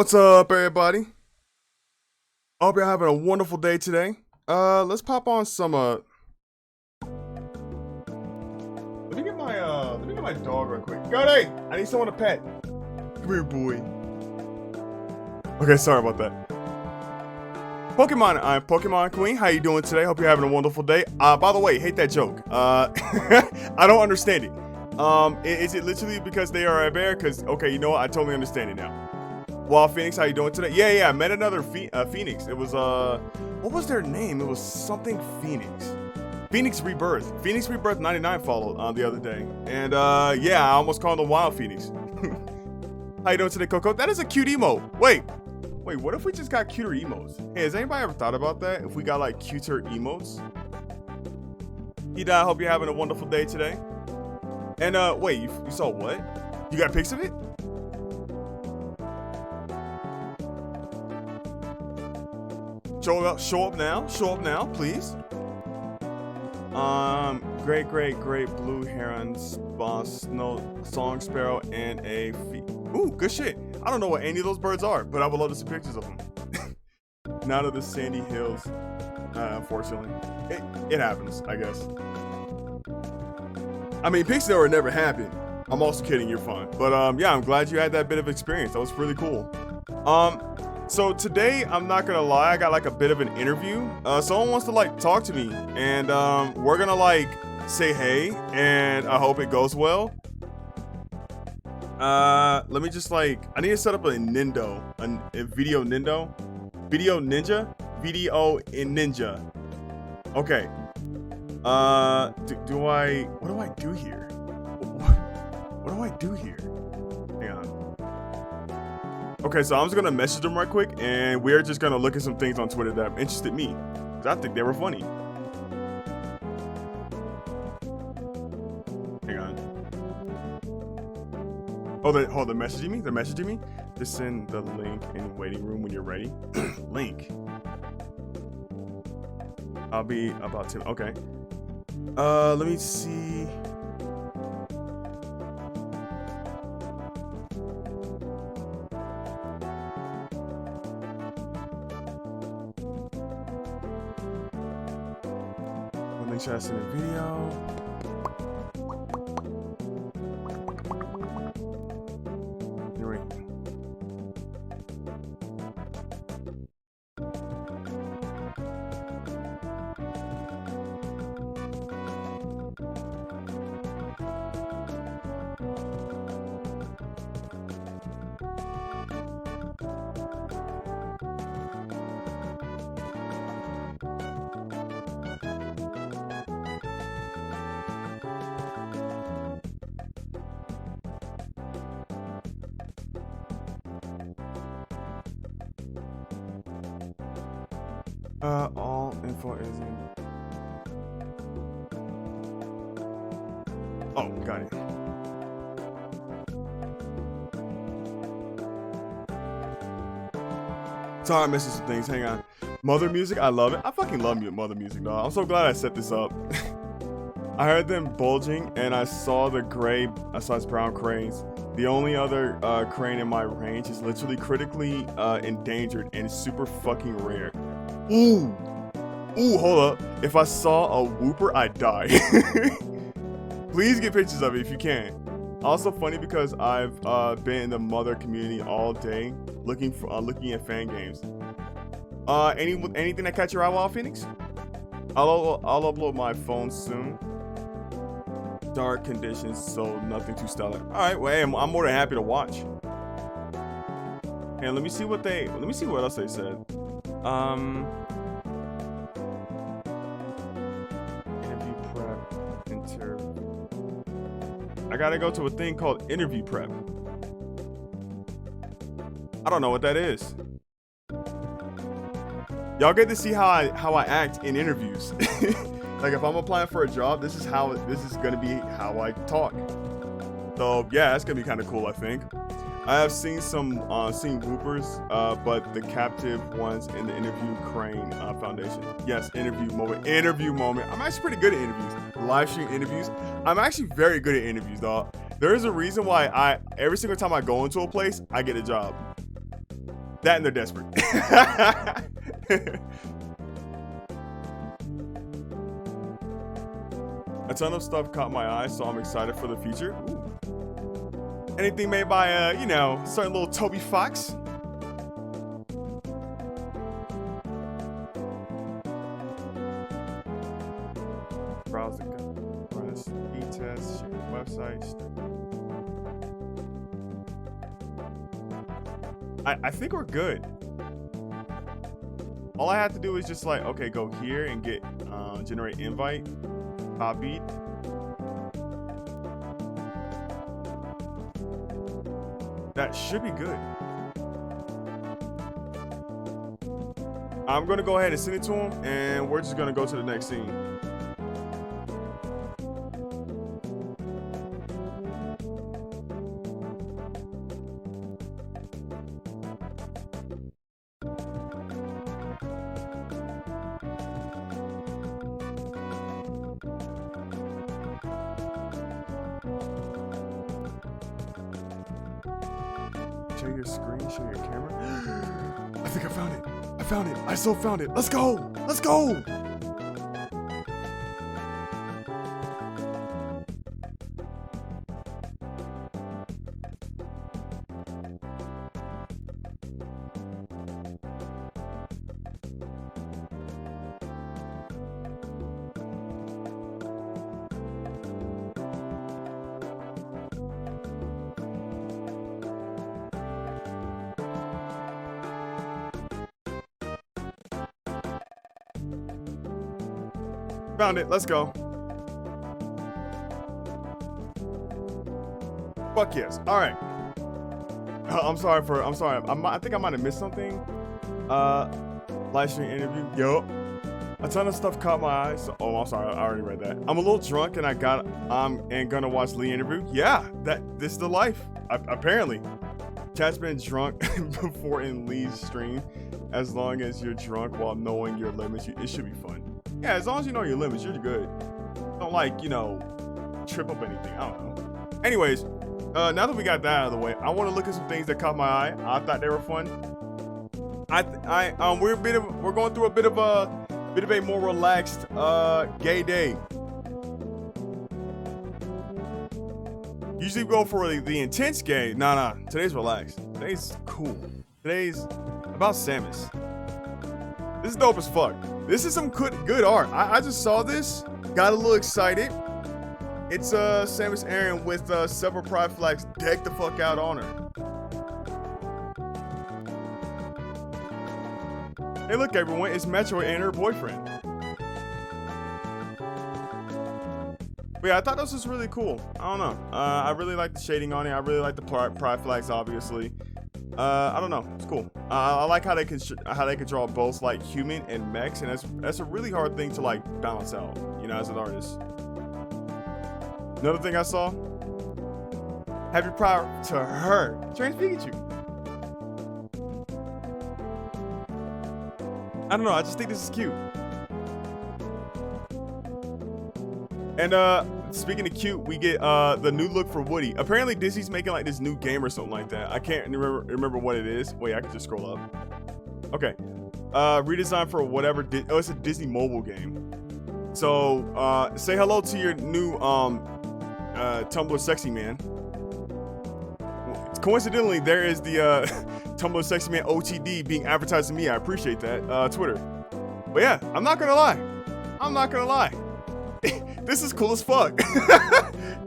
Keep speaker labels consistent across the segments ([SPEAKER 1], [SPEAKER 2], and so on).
[SPEAKER 1] What's up, everybody? I hope you're having a wonderful day today. Let's pop on some let me get my dog real quick. Cody, I need someone to pet. Come here, boy. Okay, sorry about that. Pokemon, I'm Pokemon Queen. How you doing today? Hope you're having a wonderful day. By the way, hate that joke. I don't understand it. Is it literally because they are a bear? Cause okay, you know what? I totally understand it now. Wild Phoenix, how you doing today? Yeah, I met another Phoenix. It was what was their name? It was something Phoenix. Phoenix Rebirth. Phoenix Rebirth 99 followed the other day, and yeah, I almost called him Wild Phoenix. How you doing today, Coco? That is a cute emote. Wait, what if we just got cuter emotes? Hey, has anybody ever thought about that? If we got like cuter emotes? I hope you're having a wonderful day today. And wait, you saw what? You got pics of it? Show up now, please. Great blue heron, snow song sparrow, and a ooh, good shit. I don't know what any of those birds are, but I would love to see pictures of them. Not of the sandy hills, unfortunately. It happens, I guess. I mean, pics that would never happen. I'm also kidding, you're fine. But yeah, I'm glad you had that bit of experience. That was really cool. So today, I'm not gonna lie, I got like a bit of an interview. Someone wants to like talk to me, and we're gonna like say hey, and I hope it goes well. Let me just like, I need to set up a Nindo, a video Nindo, video ninja, Okay. What do I do here? What do I do here? Hang on. Okay, so I'm just gonna message them right quick, and we're just gonna look at some things on Twitter that interested me, because I think they were funny. Hang on. Oh, they're messaging me? They're messaging me? Just send the link in waiting room when you're ready. Link. I'll be about to. Okay. Let me see. Make sure I send a video. All info is in. Oh, got it. Sorry, I'm missing some things. Hang on. Mother music, I love it. I fucking love mother music, dog. I'm so glad I set this up. I heard them bulging, and I saw its brown cranes. The only other crane in my range is literally critically endangered and super fucking rare. Ooh, hold up. If I saw a whooper, I'd die. Please get pictures of it if you can. Also funny because I've been in the mother community all day looking at fan games. Anything that catch your eye, Wild Phoenix? I'll upload my phone soon. Dark conditions, so nothing too stellar. All right, well, hey, I'm more than happy to watch. And let me see what else they said. Interview prep, I gotta go to a thing called interview prep. I don't know what that is. Y'all get to see how I act in interviews. Like if I'm applying for a job, this is gonna be how I talk. So yeah, that's gonna be kind of cool, I think. I have seen some whoopers, but the captive ones in the Interview Crane Foundation. Yes, interview moment. I'm actually pretty good at interviews. Live stream interviews. I'm actually very good at interviews, dog. There is a reason why every single time I go into a place, I get a job. That and they're desperate. A ton of stuff caught my eye, so I'm excited for the future. Ooh. Anything made by, you know, certain little Toby Fox. Browse the run a speed test, share your website. I think we're good. All I have to do is just like, okay, go here and get generate invite, copied. That should be good. I'm gonna go ahead and send it to him, and we're just gonna go to the next scene. Share your screen, share your camera. I think I found it. I found it. I so found it. Let's go. Let's go. Found it. Let's go. Fuck yes. All right. I'm sorry. I think I might have missed something. Live stream interview. Yo. A ton of stuff caught my eye. So, oh, I'm sorry. I already read that. I'm a little drunk and and gonna watch Lee interview. Yeah, this is the life. Apparently. Chat's been drunk before in Lee's stream. As long as you're drunk while knowing your limits, it should be fun. Yeah, as long as you know your limits, you're good. Don't like, you know, trip up anything. I don't know. Anyways, now that we got that out of the way, I want to look at some things that caught my eye. I thought they were fun. We're going through a bit of a more relaxed gay day. Usually we go for the intense gay. Nah. Today's relaxed. Today's cool. Today's about Samus. This is dope as fuck. This is some good art. I just saw this, got a little excited. It's Samus Aran with several pride flags decked the fuck out on her. Hey, look, everyone, it's Metro and her boyfriend. But yeah, I thought this was really cool. I don't know. I really like the shading on it. I really like the pride flags, obviously. I don't know. It's cool. I like how they can draw both like human and mechs, and that's a really hard thing to like balance out, you know, as an artist. Another thing I saw. Happy Pride to her. Trans Pikachu. I don't know. I just think this is cute. And speaking of cute, we get the new look for Woody. Apparently Disney's making like this new game or something like that. I can't remember what it is. Wait, I can just scroll up. Okay. Redesign for whatever. It's a Disney mobile game. So say hello to your new Tumblr sexy man. Coincidentally, there is the Tumblr sexy man OTD being advertised to me. I appreciate that. Twitter. But yeah, I'm not gonna lie. This is cool as fuck.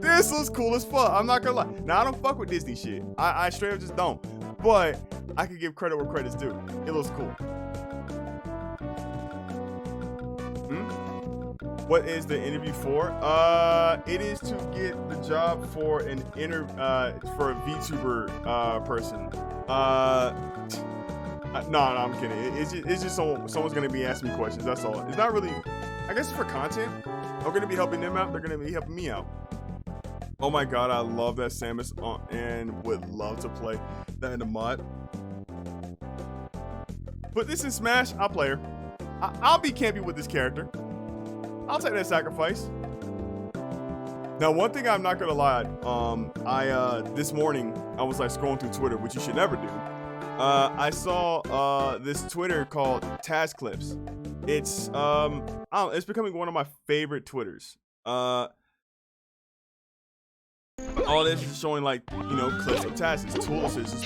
[SPEAKER 1] This was cool as fuck. I'm not gonna lie. Now, I don't fuck with Disney shit. I straight up just don't. But I can give credit where credit's due. It looks cool. What is the interview for? It is to get the job for for a VTuber person. No, I'm kidding. It's just someone's gonna be asking me questions. That's all. It's not really. I guess it's for content. I'm gonna be helping them out. They're gonna be helping me out. Oh my god, I love that Samus and would love to play that in the mod. Put this in Smash. I'll play her. I'll be campy with this character. I'll take that sacrifice. Now, one thing I'm not gonna lie, this morning I was like scrolling through Twitter, which you should never do. I saw this Twitter called Task Clips. It's it's becoming one of my favorite Twitters. All this is showing like, you know, clips of tasks, tool assists.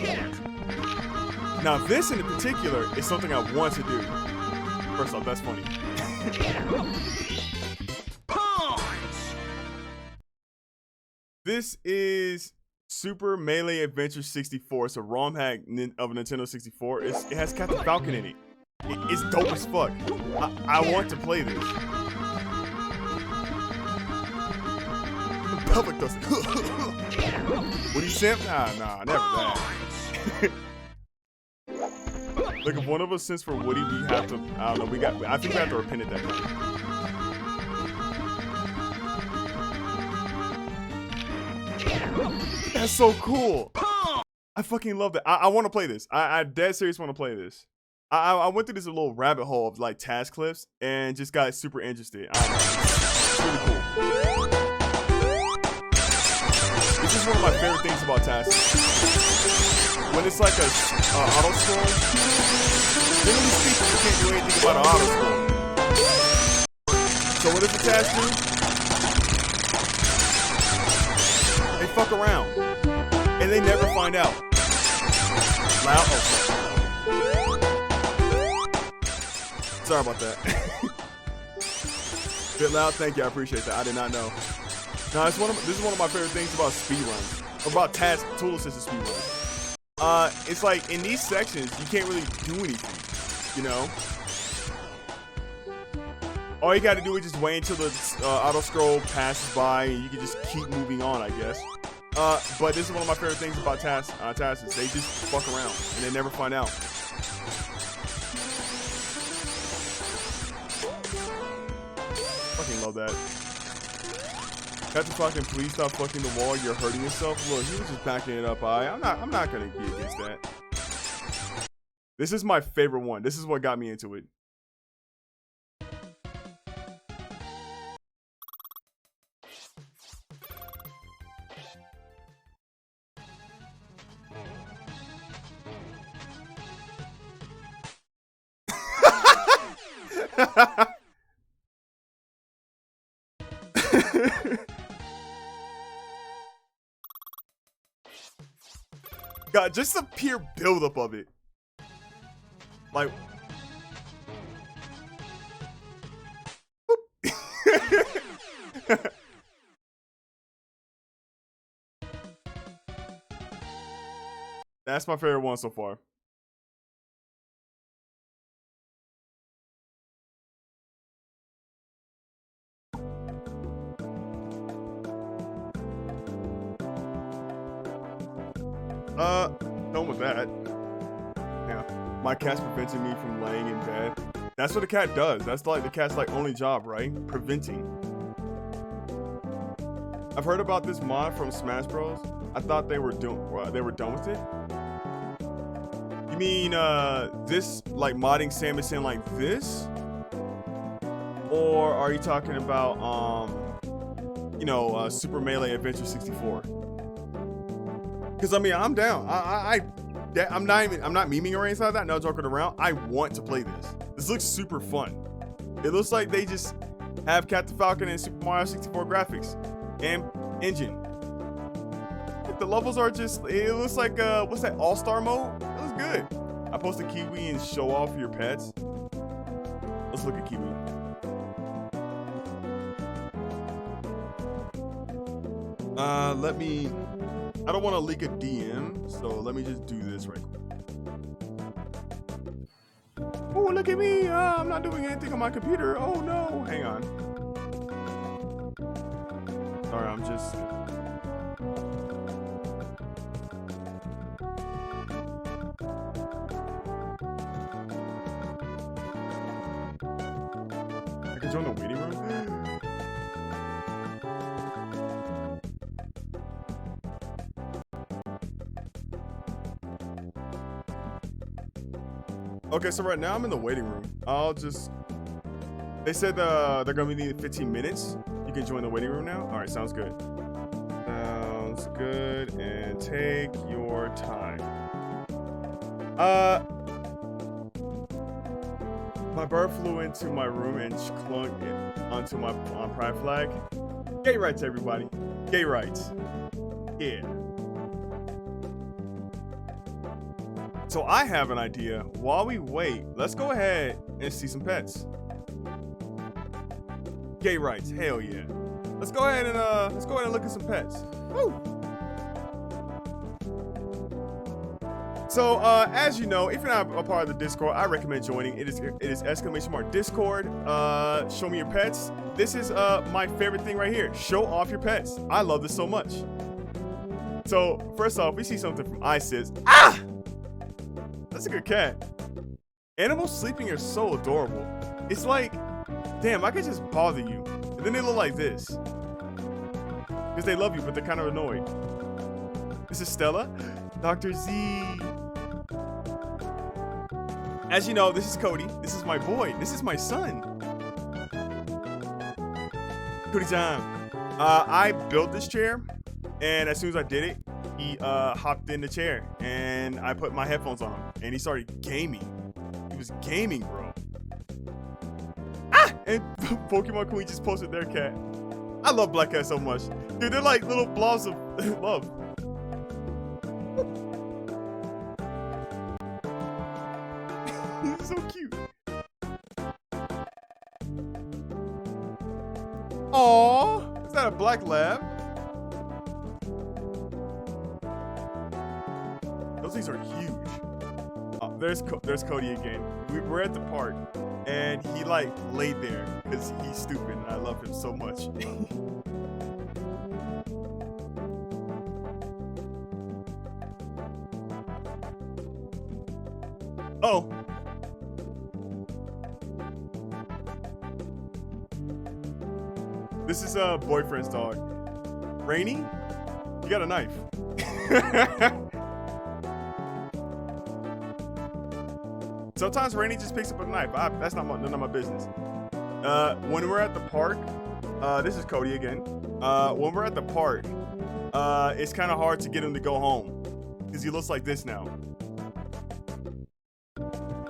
[SPEAKER 1] Now this in particular is something I want to do. First off, that's funny. This is Super Melee Adventure 64. It's a ROM hack of a Nintendo 64. It has Captain Falcon in it. It's dope as fuck. I want to play this. The public doesn't. Would he simp? Nah, never that. Look, if one of us sends for Woody, we have to. I don't know. I think we have to repent at that point. That's so cool. I fucking love that. I want to play this. I dead serious want to play this. I went through this little rabbit hole of like task clips and just got super interested. It's really cool. This is one of my favorite things about tasks. When it's like a auto scroll, generally speaking, you can't do anything about an auto scroll. So what does the task do? They fuck around, and they never find out. Loud. Oh, sorry about that. Bit loud. Thank you. I appreciate that. I did not know. Now, this is one of my favorite things about speedruns, about task tool assisted speedruns. It's like in these sections you can't really do anything, you know. All you got to do is just wait until the auto scroll passes by, and you can just keep moving on, I guess. But this is one of my favorite things about tasks. They just fuck around and they never find out. Fucking love that. Captain Falcon, please stop fucking the wall. You're hurting yourself. Look, he was just backing it up. I'm not gonna be against that. This is my favorite one. This is what got me into it. God, just the pure buildup of it. Like, that's my favorite one so far. Done with that. Yeah, my cat's preventing me from laying in bed. That's what a cat does. That's like the cat's like only job, right? Preventing. I've heard about this mod from Smash Bros. I thought they were done with it. You mean this like modding Samus like this, or are you talking about you know, Super Melee Adventure 64? Because I mean, I'm down. I'm not memeing or anything like that. No, joking around. I want to play this. This looks super fun. It looks like they just have Captain Falcon and Super Mario 64 graphics and engine. The levels are just. It looks like what's that? All-Star mode. It looks good. I post a Kiwi and show off your pets. Let's look at Kiwi. Let me. I don't want to leak a DM, so let me just do this right quick. Oh, look at me! I'm not doing anything on my computer. Oh no! Hang on. Sorry, I'm just. I can join the waiting room. Okay, so right now I'm in the waiting room. They said they're gonna be needing 15 minutes. You can join the waiting room now. All right, sounds good. Sounds good, and take your time. My bird flew into my room and clung it onto my pride flag. Gay rights, everybody. Gay rights. Yeah. So I have an idea. While we wait, let's go ahead and see some pets. Gay rights, hell yeah. Let's go ahead and look at some pets. Woo! So as you know, if you're not a part of the Discord, I recommend joining. It is !Discord. Show me your pets. This is my favorite thing right here. Show off your pets. I love this so much. So first off, we see something from Isis. Ah! That's a good cat. Animals sleeping are so adorable. It's like, damn, I could just bother you. And then they look like this. Because they love you, but they're kind of annoyed. This is Stella. Dr. Z. As you know, this is Cody. This is my boy. This is my son. Cody time. I built this chair, and as soon as I did it, he hopped in the chair, and I put my headphones on him, and he started gaming. He was gaming, bro. Ah! And Pokemon Queen just posted their cat. I love black cats so much. Dude, they're like little blobs of love. He's so cute. Aww, is that a black lab? Those things are huge. Oh, there's Cody again. We're at the park, and he like laid there because he's stupid, and I love him so much. Oh. This is a boyfriend's dog. Rainy, you got a knife. Sometimes Rainy just picks up a knife. That's none of my business. When we're at the park, this is Cody again. When we're at the park, it's kind of hard to get him to go home because he looks like this now.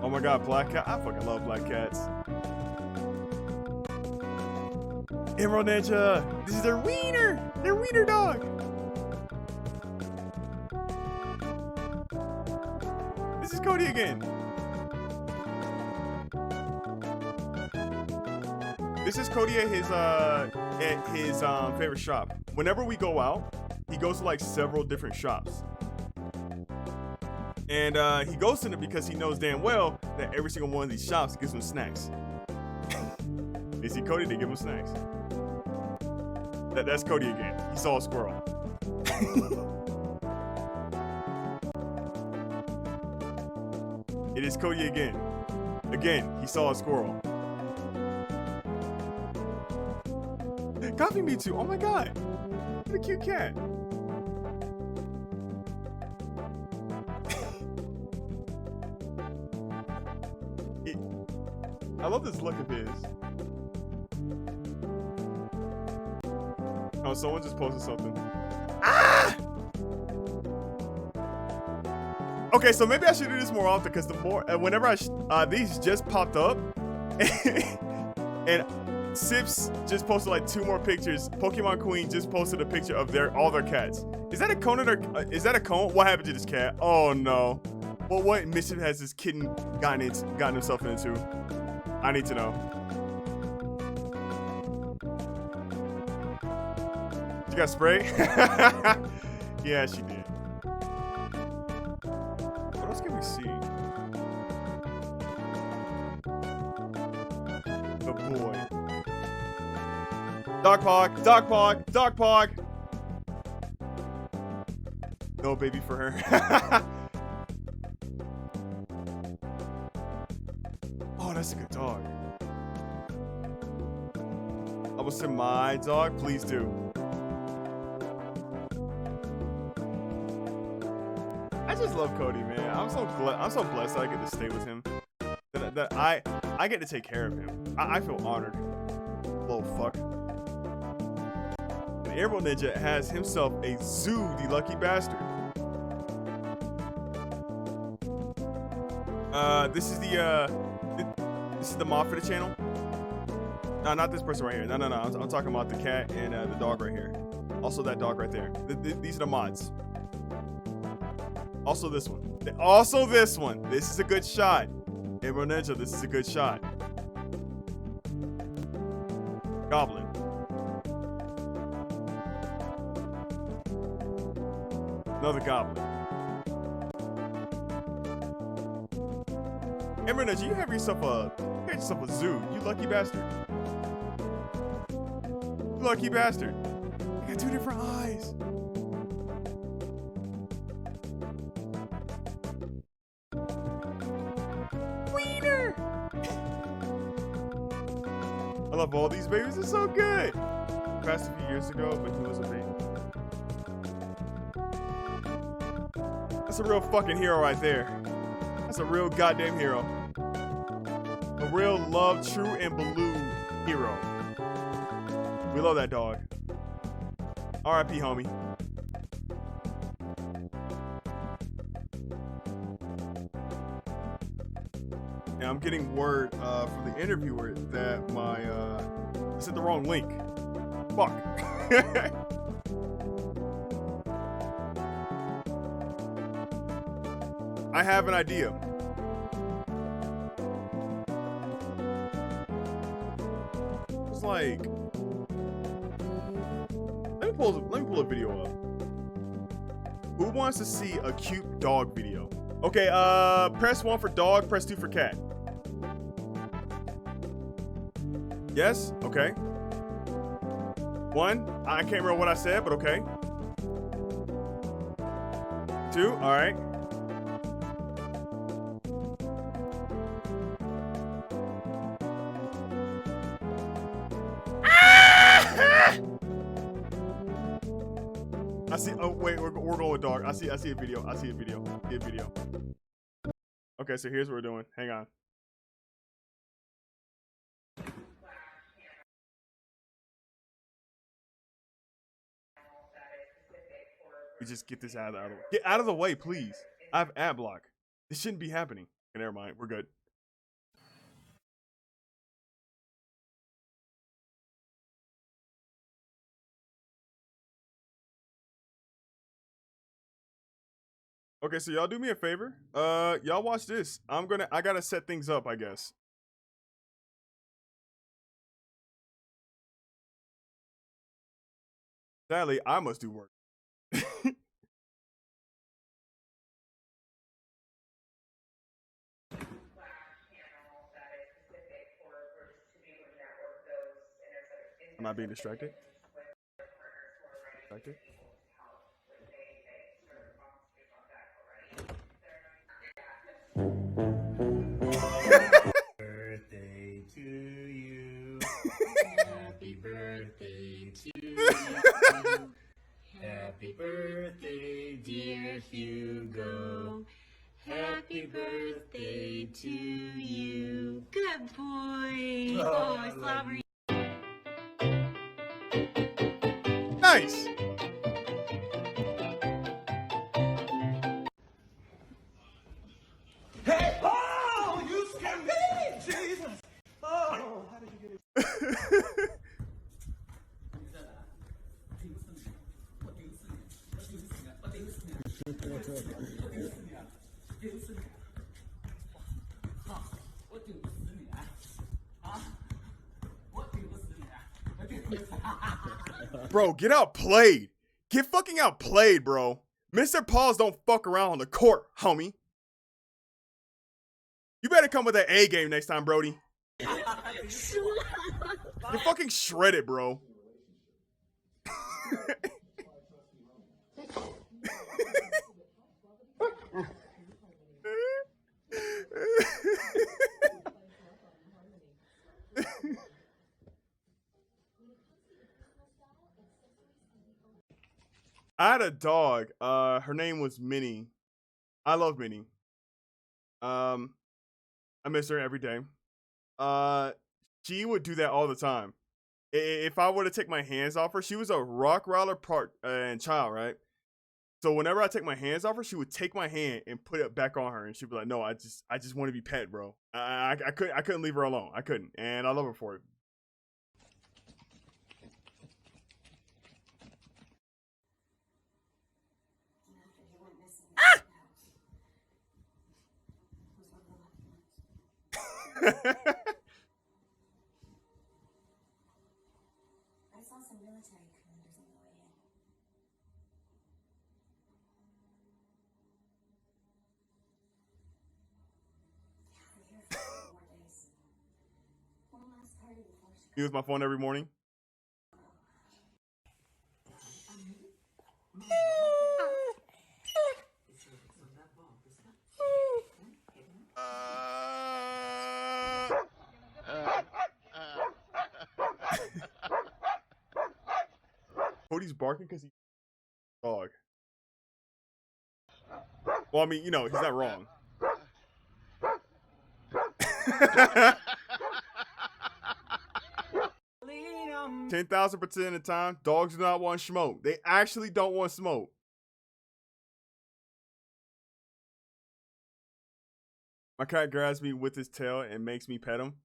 [SPEAKER 1] Oh my god, black cat. I fucking love black cats. Emerald Ninja. This is their wiener. Their wiener dog. This is Cody again. This is Cody at his favorite shop. Whenever we go out, he goes to like several different shops. And he goes to them because he knows damn well that every single one of these shops gives him snacks. They see Cody, they give him snacks. That's Cody again. He saw a squirrel. It is Cody again. Again, he saw a squirrel. Coffee Mewtwo. Oh my god. What a cute cat. I love this look of his. Oh, someone just posted something. Ah! Okay, so maybe I should do this more often because the more, whenever these just popped up, and Sips just posted like 2 more pictures. Pokemon Queen just posted a picture of all their cats. Is that a Conan or is that a cone? What happened to this cat? Oh no. Well, what mischief has this kitten gotten himself into? I need to know. She got sprayed? Yeah, she did. What else can we see? The boy. Dogpog, Dogpog, Dogpog. No baby for her. Oh, that's a good dog. I will send my dog. Please do. I just love Cody, man. I'm so blessed that I get to stay with him. That I get to take care of him. I feel honored. Little fuck. And Emerald Ninja has himself a zoo, the lucky bastard. This is this is the mod for the channel. No, not this person right here. No. I'm talking about the cat and the dog right here. Also that dog right there. These are the mods. Also this one. Also this one. This is a good shot. Emerald Ninja, this is a good shot. Goblin. Another goblin. Emerald Ninja, you have yourself a zoo. You lucky bastard. You lucky bastard. You got 2 different eyes. Wiener. I love all these babies. They're so good. Passed a few years ago, but he was a baby. That's a real fucking hero right there. That's a real goddamn hero. A real love, true and blue hero. We love that dog. R.I.P. homie. Now I'm getting word from the interviewer that I sent the wrong link. Fuck. I have an idea. It's like, let me pull a video up. Who wants to see a cute dog video? Okay, press 1 for dog, press 2 for cat. Yes? Okay. 1, I can't remember what I said, but okay. 2, all right. I see. Oh wait, we're going with dog. I see a video. See a video. Okay, so here's what we're doing. Hang on. We just get this out of the way. Get out of the way, please. I have ad block. This shouldn't be happening. Okay, never mind. We're good. Okay, so y'all do me a favor. Y'all watch this. I gotta set things up, I guess. Sadly, I must do work. I'm not being distracted.
[SPEAKER 2] Birthday to you. Happy birthday to you. Happy birthday, dear Hugo. Happy birthday to you.
[SPEAKER 3] Good boy. Oh, slobbery.
[SPEAKER 1] Nice.
[SPEAKER 2] Hey, oh, you scared me, Jesus. Oh, how did you get it?
[SPEAKER 1] Bro, get outplayed. Get fucking outplayed, bro. Mr. Paws don't fuck around on the court, homie. You better come with that A game next time, Brody. You're fucking shredded, bro. I had a dog. Her name was Minnie. I love Minnie. I miss her every day. She would do that all the time. If I were to take my hands off her, she was a Rottweiler part and child, right? So whenever I take my hands off her, she would take my hand and put it back on her, and she'd be like, "No, I just want to be pet, bro. I couldn't leave her alone. I couldn't, and I love her for it."
[SPEAKER 4] I saw some military commanders on the way in. Yeah, we're here for 4 more days. One last party before she
[SPEAKER 1] Use my phone every morning. Cody's barking because he's a dog. Well, I mean, you know, he's not wrong. 10,000% of the time, dogs do not want smoke. They actually don't want smoke. My cat grabs me with his tail and makes me pet him.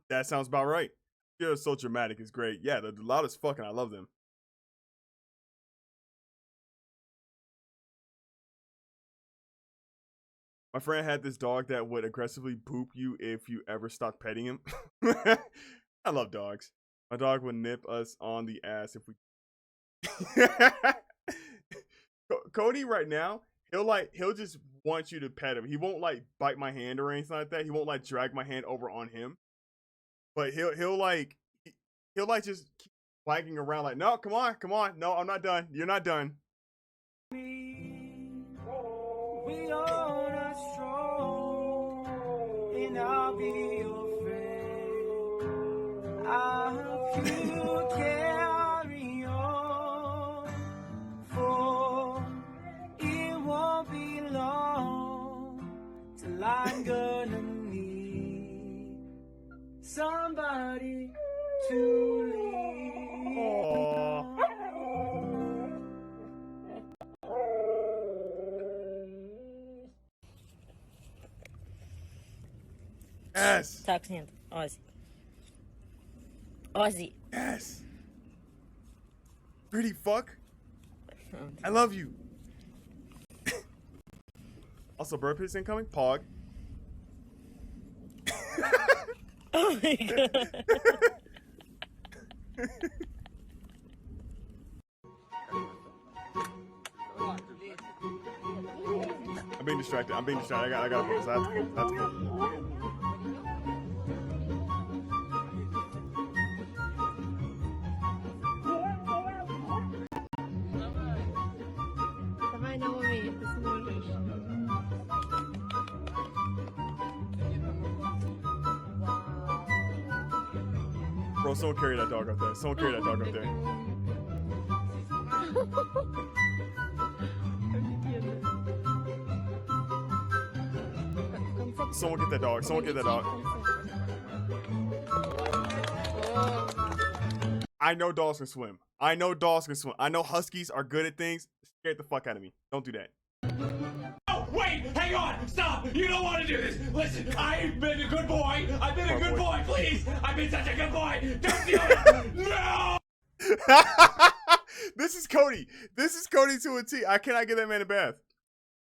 [SPEAKER 1] That sounds about right. You're so dramatic. It's great. Yeah, they're loud as fuck, and I love them. My friend had this dog that would aggressively poop you if you ever stopped petting him. I love dogs. My dog would nip us on the ass if we. Cody right now, he'll just want you to pet him. He won't like bite my hand or anything like that. He won't like drag my hand over on him. But he'll just keep wagging around like, no, come on, no, I'm not done. You're not done.
[SPEAKER 2] We are not strong, and I'll be your friend. I hope you carry on, for it won't be long till I'm gonna need somebody to lean on.
[SPEAKER 1] Yes.
[SPEAKER 5] Так, нет, Ozzy. Ozzy.
[SPEAKER 1] Yes. Pretty fuck. I love you. Also, bird piss incoming. Pog.
[SPEAKER 5] Oh my god.
[SPEAKER 1] I'm being distracted. I gotta focus. I have to focus.
[SPEAKER 6] Давай на уме, ты сможешь.
[SPEAKER 1] Bro, someone carry that dog up there. Someone carry that dog up there. Someone get that dog. Someone get that dog. I know dogs can swim. I know dogs can swim. I know huskies are good at things. Scared the fuck out of me. Don't do that.
[SPEAKER 2] Oh, wait, hang on, stop. You don't want to do this. Listen, I've been a good boy. I've been a good boy, please. I've been such a good boy. Don't do it. No.
[SPEAKER 1] This is Cody. This is Cody to a T. I cannot give that man a bath.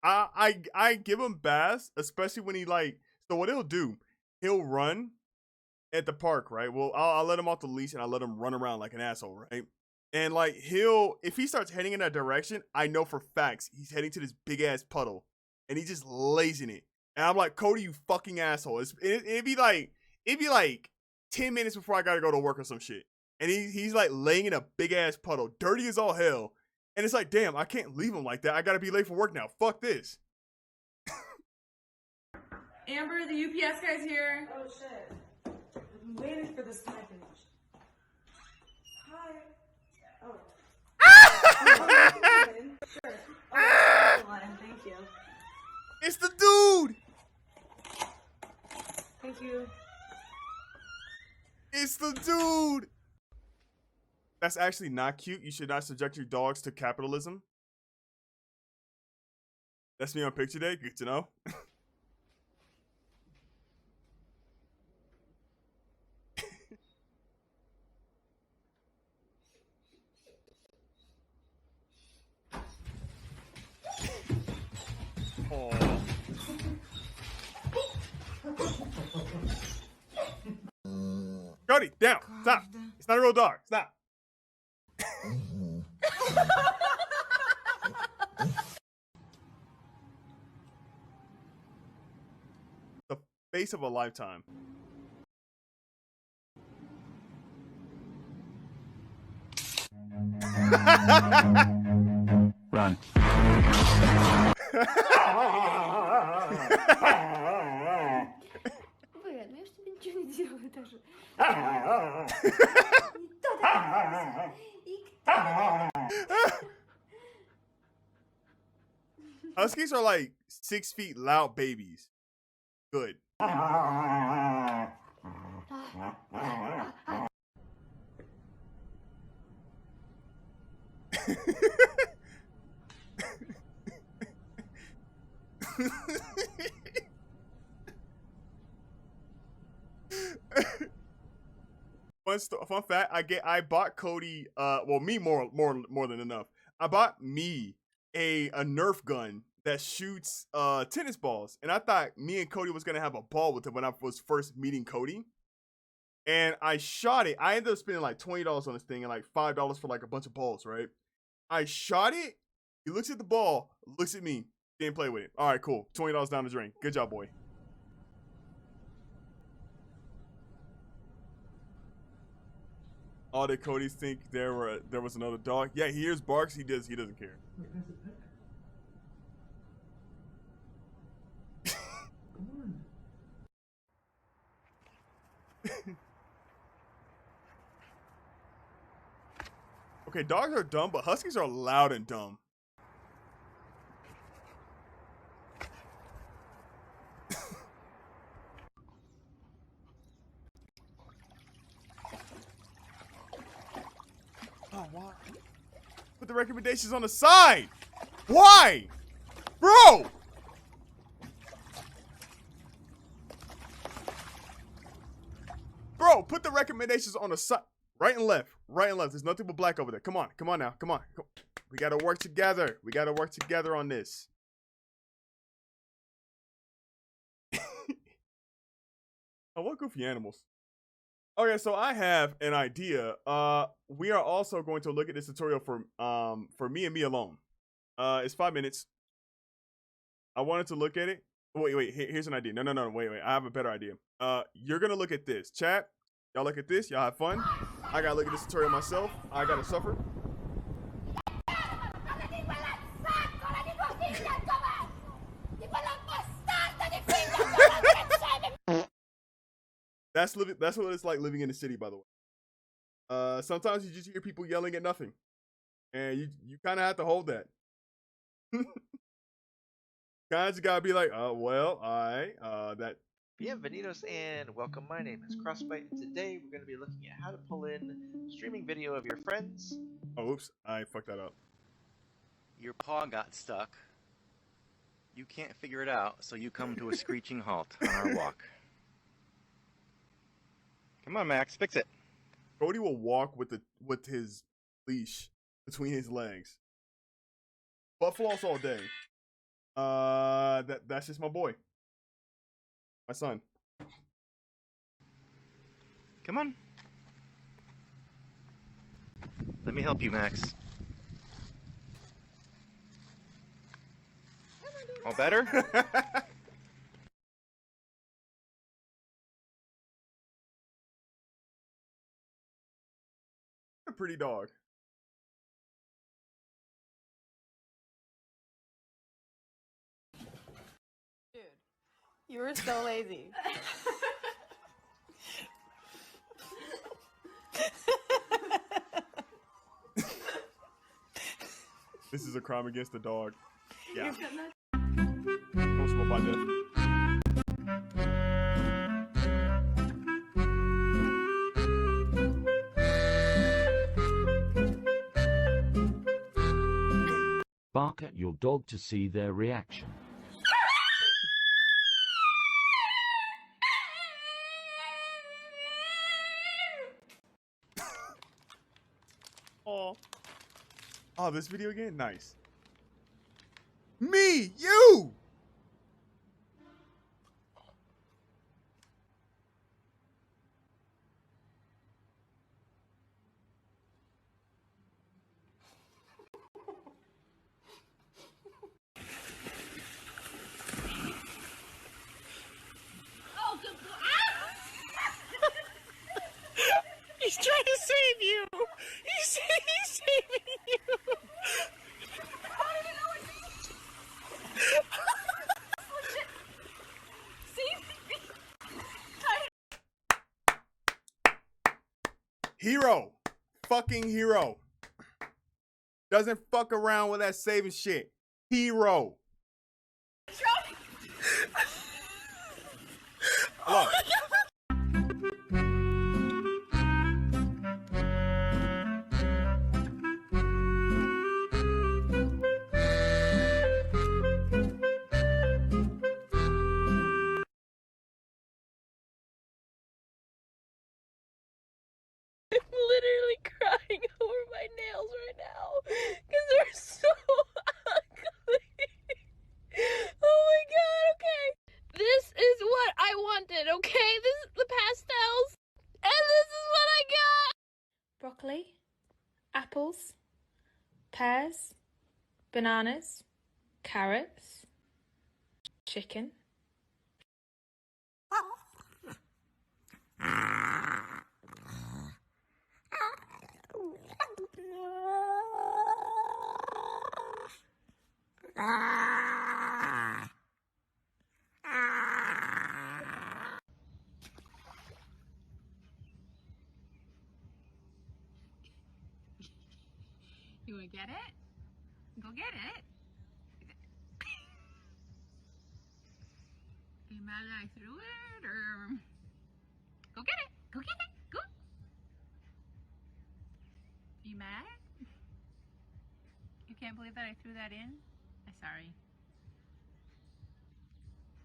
[SPEAKER 1] I give him baths, especially when he like. So what he'll do, he'll run at the park, right? Well, I'll let him off the leash and I'll let him run around like an asshole, right? And like if he starts heading in that direction, I know for facts he's heading to this big ass puddle, and he just lays in it. And I'm like, Cody, you fucking asshole! It'd be like 10 minutes before I gotta go to work or some shit, and he's like laying in a big ass puddle, dirty as all hell. And it's like, damn, I can't leave him like that. I gotta be late for work now. Fuck this.
[SPEAKER 3] Amber, the UPS guy's here.
[SPEAKER 7] Oh shit. I'm waiting for this to finish. Hi. Oh. Oh, sure. Oh, hold on. Thank you.
[SPEAKER 1] It's the dude.
[SPEAKER 7] Thank you.
[SPEAKER 1] It's the dude. That's actually not cute. You should not subject your dogs to capitalism. That's me on picture day. Good to know. Cody, down. Stop. It's not a real dog. Stop. The face of a lifetime.
[SPEAKER 8] Run.
[SPEAKER 4] Блин, ну я ж тебе ничего не делаю даже. Кто такая? И кто?
[SPEAKER 1] Huskies are like 6 feet loud babies. Good. Fun fact, I bought Cody well, me more than enough. I bought me a Nerf gun that shoots tennis balls, and I thought me and Cody was gonna have a ball with it when I was first meeting Cody. And I shot it. I ended up spending like $20 on this thing and like $5 for like a bunch of balls, right? I shot it. He looks at the ball, looks at me, didn't play with it. All right, cool. $20 down the drain. Good job, boy. Oh, did Cody think there was another dog? Yeah, he hears barks. He doesn't care. Okay, dogs are dumb, but huskies are loud and dumb. Oh, why? Put the recommendations on the side. Why? Bro! Bro, put the recommendations on the side. Right and left. Right and left. There's nothing but black over there. Come on. Come on now. Come on. We got to work together. We got to work together on this. I want goofy animals. Okay, so I have an idea. We are also going to look at this tutorial for me and me alone. It's 5 minutes. I wanted to look at it. Wait. Here's an idea. No. Wait. I have a better idea. You're gonna look at this. Chat, y'all look at this. Y'all have fun. I gotta look at this tutorial myself. I gotta suffer. That's what it's like living in the city, by the way. Sometimes you just hear people yelling at nothing, and you kind of have to hold that. Kind of just gotta be like, well, that.
[SPEAKER 9] Bienvenidos and welcome. My name is Crossbite, and today we're going to be looking at how to pull in streaming video of your friends.
[SPEAKER 1] Oh, oops, I fucked that up.
[SPEAKER 8] Your paw got stuck. You can't figure it out, so you come to a screeching halt on our walk. Come on, Max, fix it.
[SPEAKER 1] Cody will walk with his leash between his legs. Butt floss all day. That's just my boy. My son.
[SPEAKER 8] Come on. Let me help you, Max. All better?
[SPEAKER 1] A pretty dog.
[SPEAKER 6] Dude, you were so lazy.
[SPEAKER 1] This is a crime against the dog. Yeah.
[SPEAKER 6] You've done that
[SPEAKER 1] Responsible by death.
[SPEAKER 10] Bark at your dog to see their reaction.
[SPEAKER 5] Oh.
[SPEAKER 1] Oh, this video again? Nice. Me! You!
[SPEAKER 5] He's trying to save you. He's saving you.
[SPEAKER 1] Hero. Fucking hero. Doesn't fuck around with that saving shit. Hero. Look.
[SPEAKER 6] Literally crying over my nails right now because they're so ugly. Oh my god, okay. This is what I wanted, okay? This is the pastels, and this is what I got. Broccoli, apples, pears, bananas, carrots, chicken.
[SPEAKER 3] You wanna get it? Go get it. Are you mad that I threw it, or go get it? Go get it. Go. Are you mad? You can't believe that I threw that in? I'm sorry.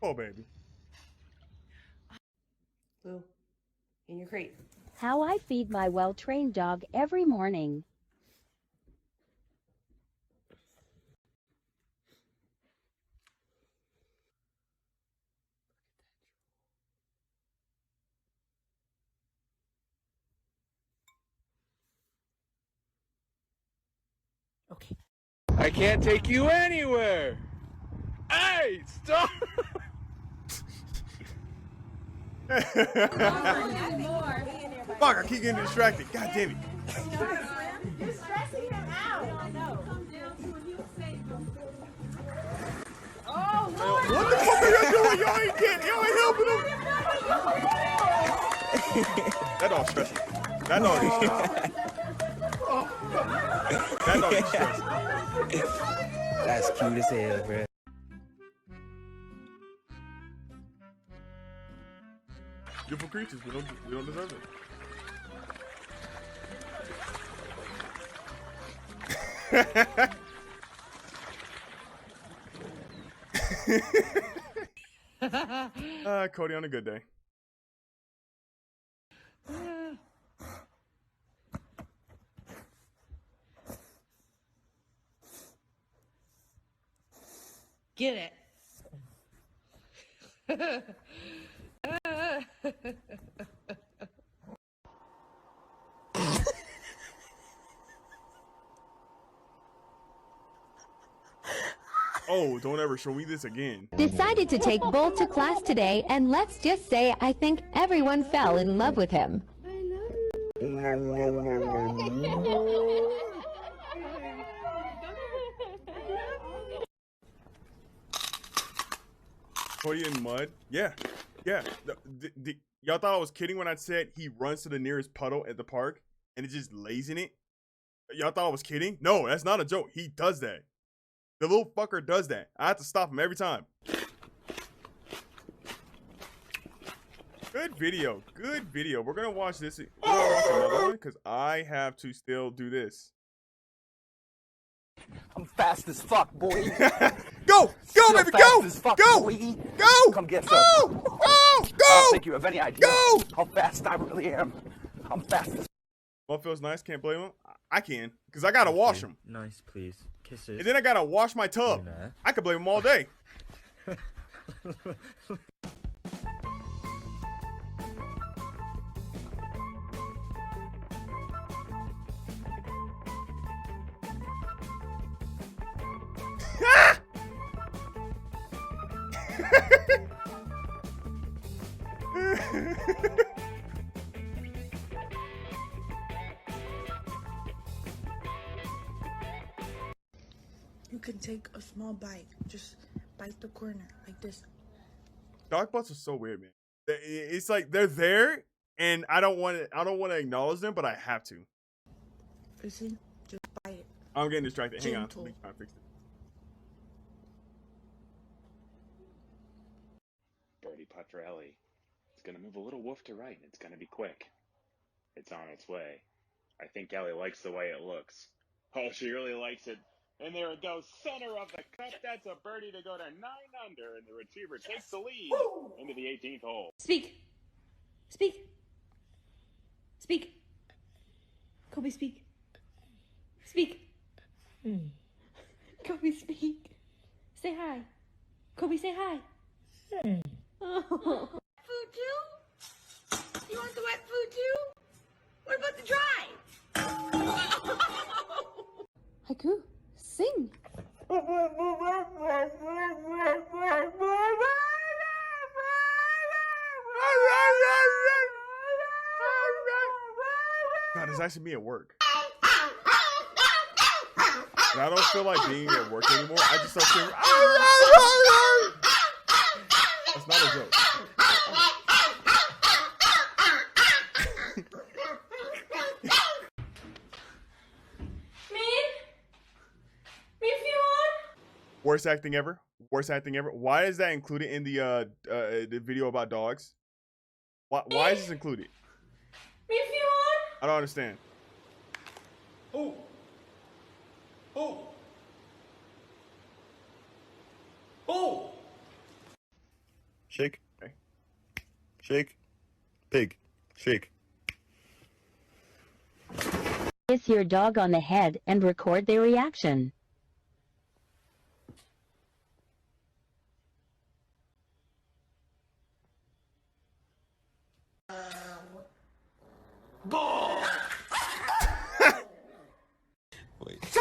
[SPEAKER 1] Oh, baby.
[SPEAKER 7] Blue, in your crate.
[SPEAKER 11] How I feed my well-trained dog every morning.
[SPEAKER 7] Okay.
[SPEAKER 12] I can't take you anywhere. Hey, stop!
[SPEAKER 1] Fuck, I keep getting distracted. God damn it.
[SPEAKER 7] You're stressing him out. Oh, Lord.
[SPEAKER 1] What the fuck are y'all doing? Y'all ain't helping him. That dog's stressing. That dog is stressing. That dog is stressing.
[SPEAKER 12] That's cute as hell, bro.
[SPEAKER 1] Beautiful creatures, we don't deserve it. Cody on a good day.
[SPEAKER 6] Get it.
[SPEAKER 1] Oh, don't ever show me this again.
[SPEAKER 11] Decided to take Bull to class today, and let's just say I think everyone fell in love with him.
[SPEAKER 1] Cody in mud? Yeah. Yeah. Y'all thought I was kidding when I said he runs to the nearest puddle at the park and it just lays in it? Y'all thought I was kidding? No, that's not a joke. He does that. The little fucker does that. I have to stop him every time. Good video. Good video. We're going to watch this. We're going to watch another one because I have to still do this.
[SPEAKER 13] I'm fast as fuck, boy.
[SPEAKER 1] Go,
[SPEAKER 13] Still
[SPEAKER 1] baby,
[SPEAKER 13] fast
[SPEAKER 1] go,
[SPEAKER 13] as fuck,
[SPEAKER 1] go,
[SPEAKER 13] boy.
[SPEAKER 1] go,
[SPEAKER 13] Come get
[SPEAKER 1] go,
[SPEAKER 13] some.
[SPEAKER 1] go,
[SPEAKER 13] I
[SPEAKER 1] go,
[SPEAKER 13] don't think you have any idea
[SPEAKER 1] go.
[SPEAKER 13] how fast I really am. I'm fast as.
[SPEAKER 1] What feels nice? Can't blame him. I can, cause I gotta wash them.
[SPEAKER 14] Nice, please. Kisses.
[SPEAKER 1] And then I gotta wash my tub. I could blame him all day.
[SPEAKER 7] You can take a small bite. Just bite the corner like this.
[SPEAKER 1] Dog butts are so weird, man. It's like they're there, and I don't want to acknowledge them, but I have to.
[SPEAKER 7] Listen, just bite it.
[SPEAKER 1] I'm getting distracted. Hang on.
[SPEAKER 7] Gentle.
[SPEAKER 1] Let me try to fix it.
[SPEAKER 15] Birdie putt for Ellie. It's gonna move a little woof to right, and it's gonna be quick. It's on its way. I think Ellie likes the way it looks. Oh, she really likes it. And there it goes, center of the cup. That's a birdie to go to 9 under, and the retriever takes the lead into the 18th hole.
[SPEAKER 6] Speak. Speak. Speak. Kobe, speak. Speak. Kobe, speak. Say hi. Kobe, say hi. Oh.
[SPEAKER 3] Food too? You want the wet food too? What about the dry?
[SPEAKER 6] Haiku, sing.
[SPEAKER 1] God, it's actually me at work. And I don't feel like being at work anymore. I just start saying, that's not a joke. Worst acting ever. Worst acting ever. Why is that included in the video about dogs? Why is this included? I don't understand.
[SPEAKER 2] Oh. Oh. Oh.
[SPEAKER 16] Shake.
[SPEAKER 1] Okay.
[SPEAKER 16] Shake. Pig. Shake.
[SPEAKER 11] Kiss your dog on the head and record their reaction.
[SPEAKER 2] Ball.
[SPEAKER 16] Wait.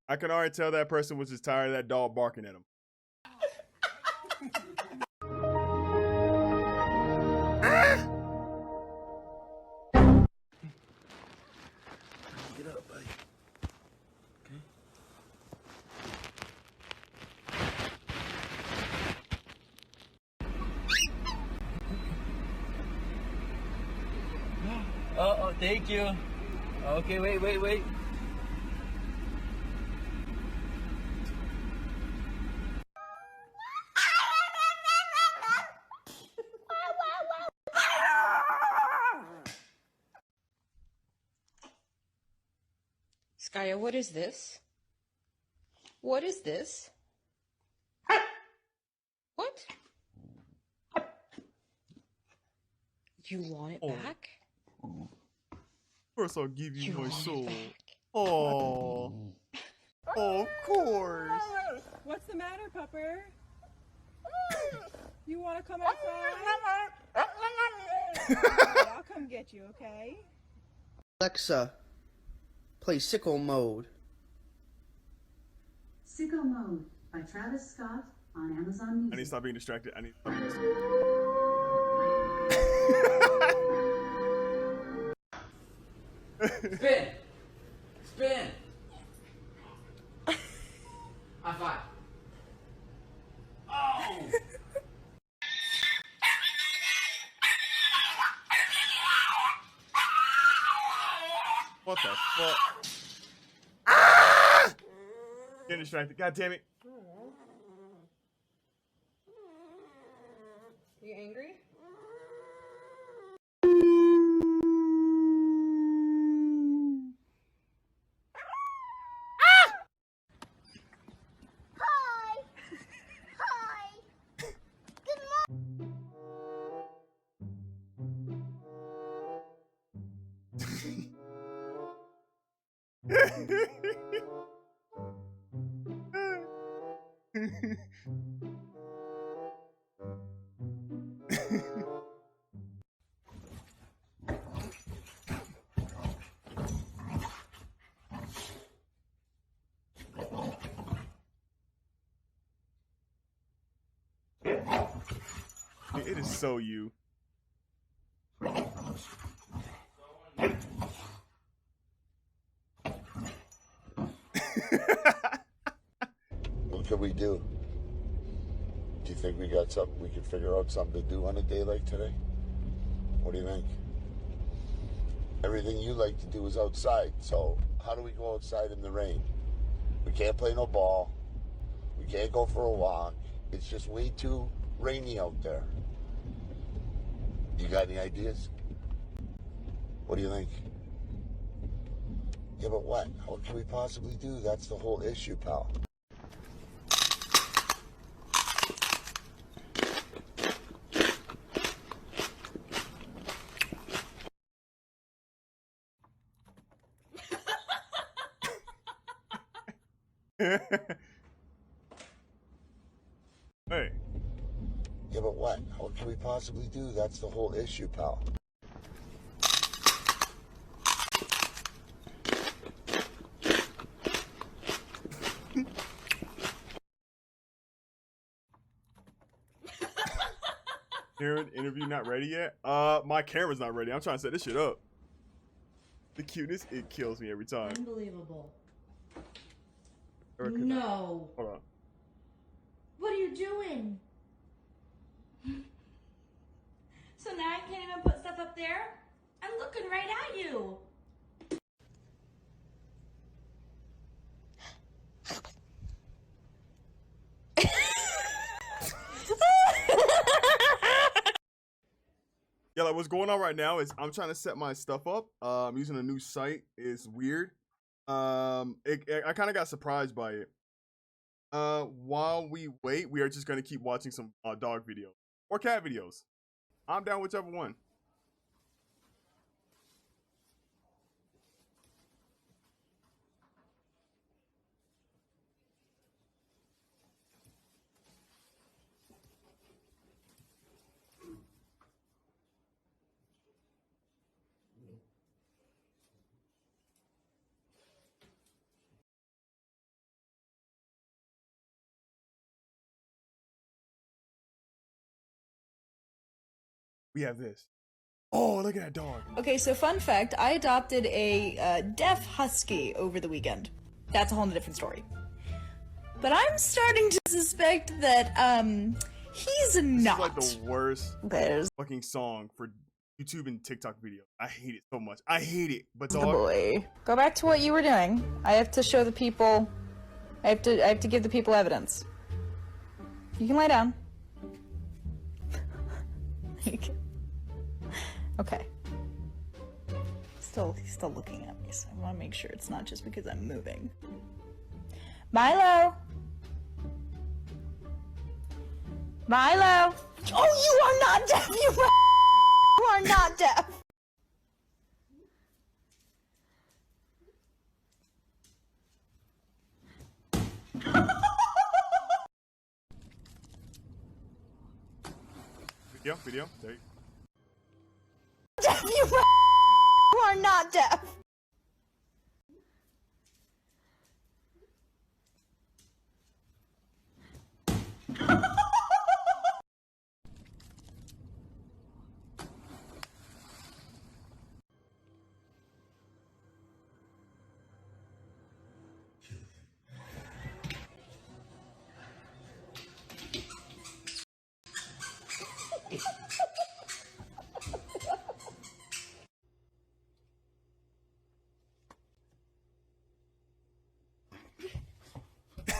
[SPEAKER 1] I can already tell that person was just tired of that dog barking at him.
[SPEAKER 14] Get up, buddy. Okay. Oh, thank you. Okay, wait.
[SPEAKER 3] Skya, what is this? What is this? What? You want it back?
[SPEAKER 1] First, I'll give you my soul. Oh, of course.
[SPEAKER 7] What's the matter, pupper? You want to come outside? I'll come get you, okay?
[SPEAKER 17] Alexa, play Sicko Mode.
[SPEAKER 18] Sicko Mode by Travis Scott on Amazon
[SPEAKER 1] I
[SPEAKER 18] Music.
[SPEAKER 1] need to stop being distracted. I need to stop being
[SPEAKER 2] Spin. Spin. High five. Oh.
[SPEAKER 1] What the fuck? Ah! Getting distracted. God damn it.
[SPEAKER 7] You angry?
[SPEAKER 1] It is so you.
[SPEAKER 19] What can we do? Do you think we got something we can figure out something to do on a day like today? What do you think? Everything you like to do is outside, so how do we go outside in the rain? We can't play no ball. We can't go for a walk. It's just way too rainy out there. You got any ideas? What do you think? Yeah, but what? What can we possibly do? That's the whole issue, pal.
[SPEAKER 1] Hey.
[SPEAKER 19] Yeah, but what? What can we possibly do? That's the whole issue, pal.
[SPEAKER 1] Karen, interview not ready yet? My camera's not ready. I'm trying to set this shit up. The cuteness, it kills me every time.
[SPEAKER 20] Unbelievable.
[SPEAKER 1] Erica,
[SPEAKER 20] No.
[SPEAKER 1] hold on.
[SPEAKER 20] What are you doing? So now I can't even put stuff up there? I'm looking right at you.
[SPEAKER 1] Yeah, like what's going on right now is I'm trying to set my stuff up. I'm using a new site. It's weird. I kind of got surprised by it. While we wait, we are just gonna keep watching some dog videos or cat videos. I'm down whichever one. We have this. Oh, look at that dog.
[SPEAKER 21] Okay, so fun fact, I adopted a deaf husky over the weekend. That's a whole different story. But I'm starting to suspect that, he's not.
[SPEAKER 1] This is like the worst fucking song for YouTube and TikTok video. I hate it so much. I hate it. But
[SPEAKER 21] The
[SPEAKER 1] dog.
[SPEAKER 21] boy. Go back to what you were doing. I have to show the people, I have to give the people evidence. You can lie down. Okay. He's still looking at me, so I want to make sure it's not just because I'm moving. Milo! Milo! Oh, you are not deaf! You are not deaf!
[SPEAKER 1] Video. There you
[SPEAKER 21] Deaf, you are not deaf!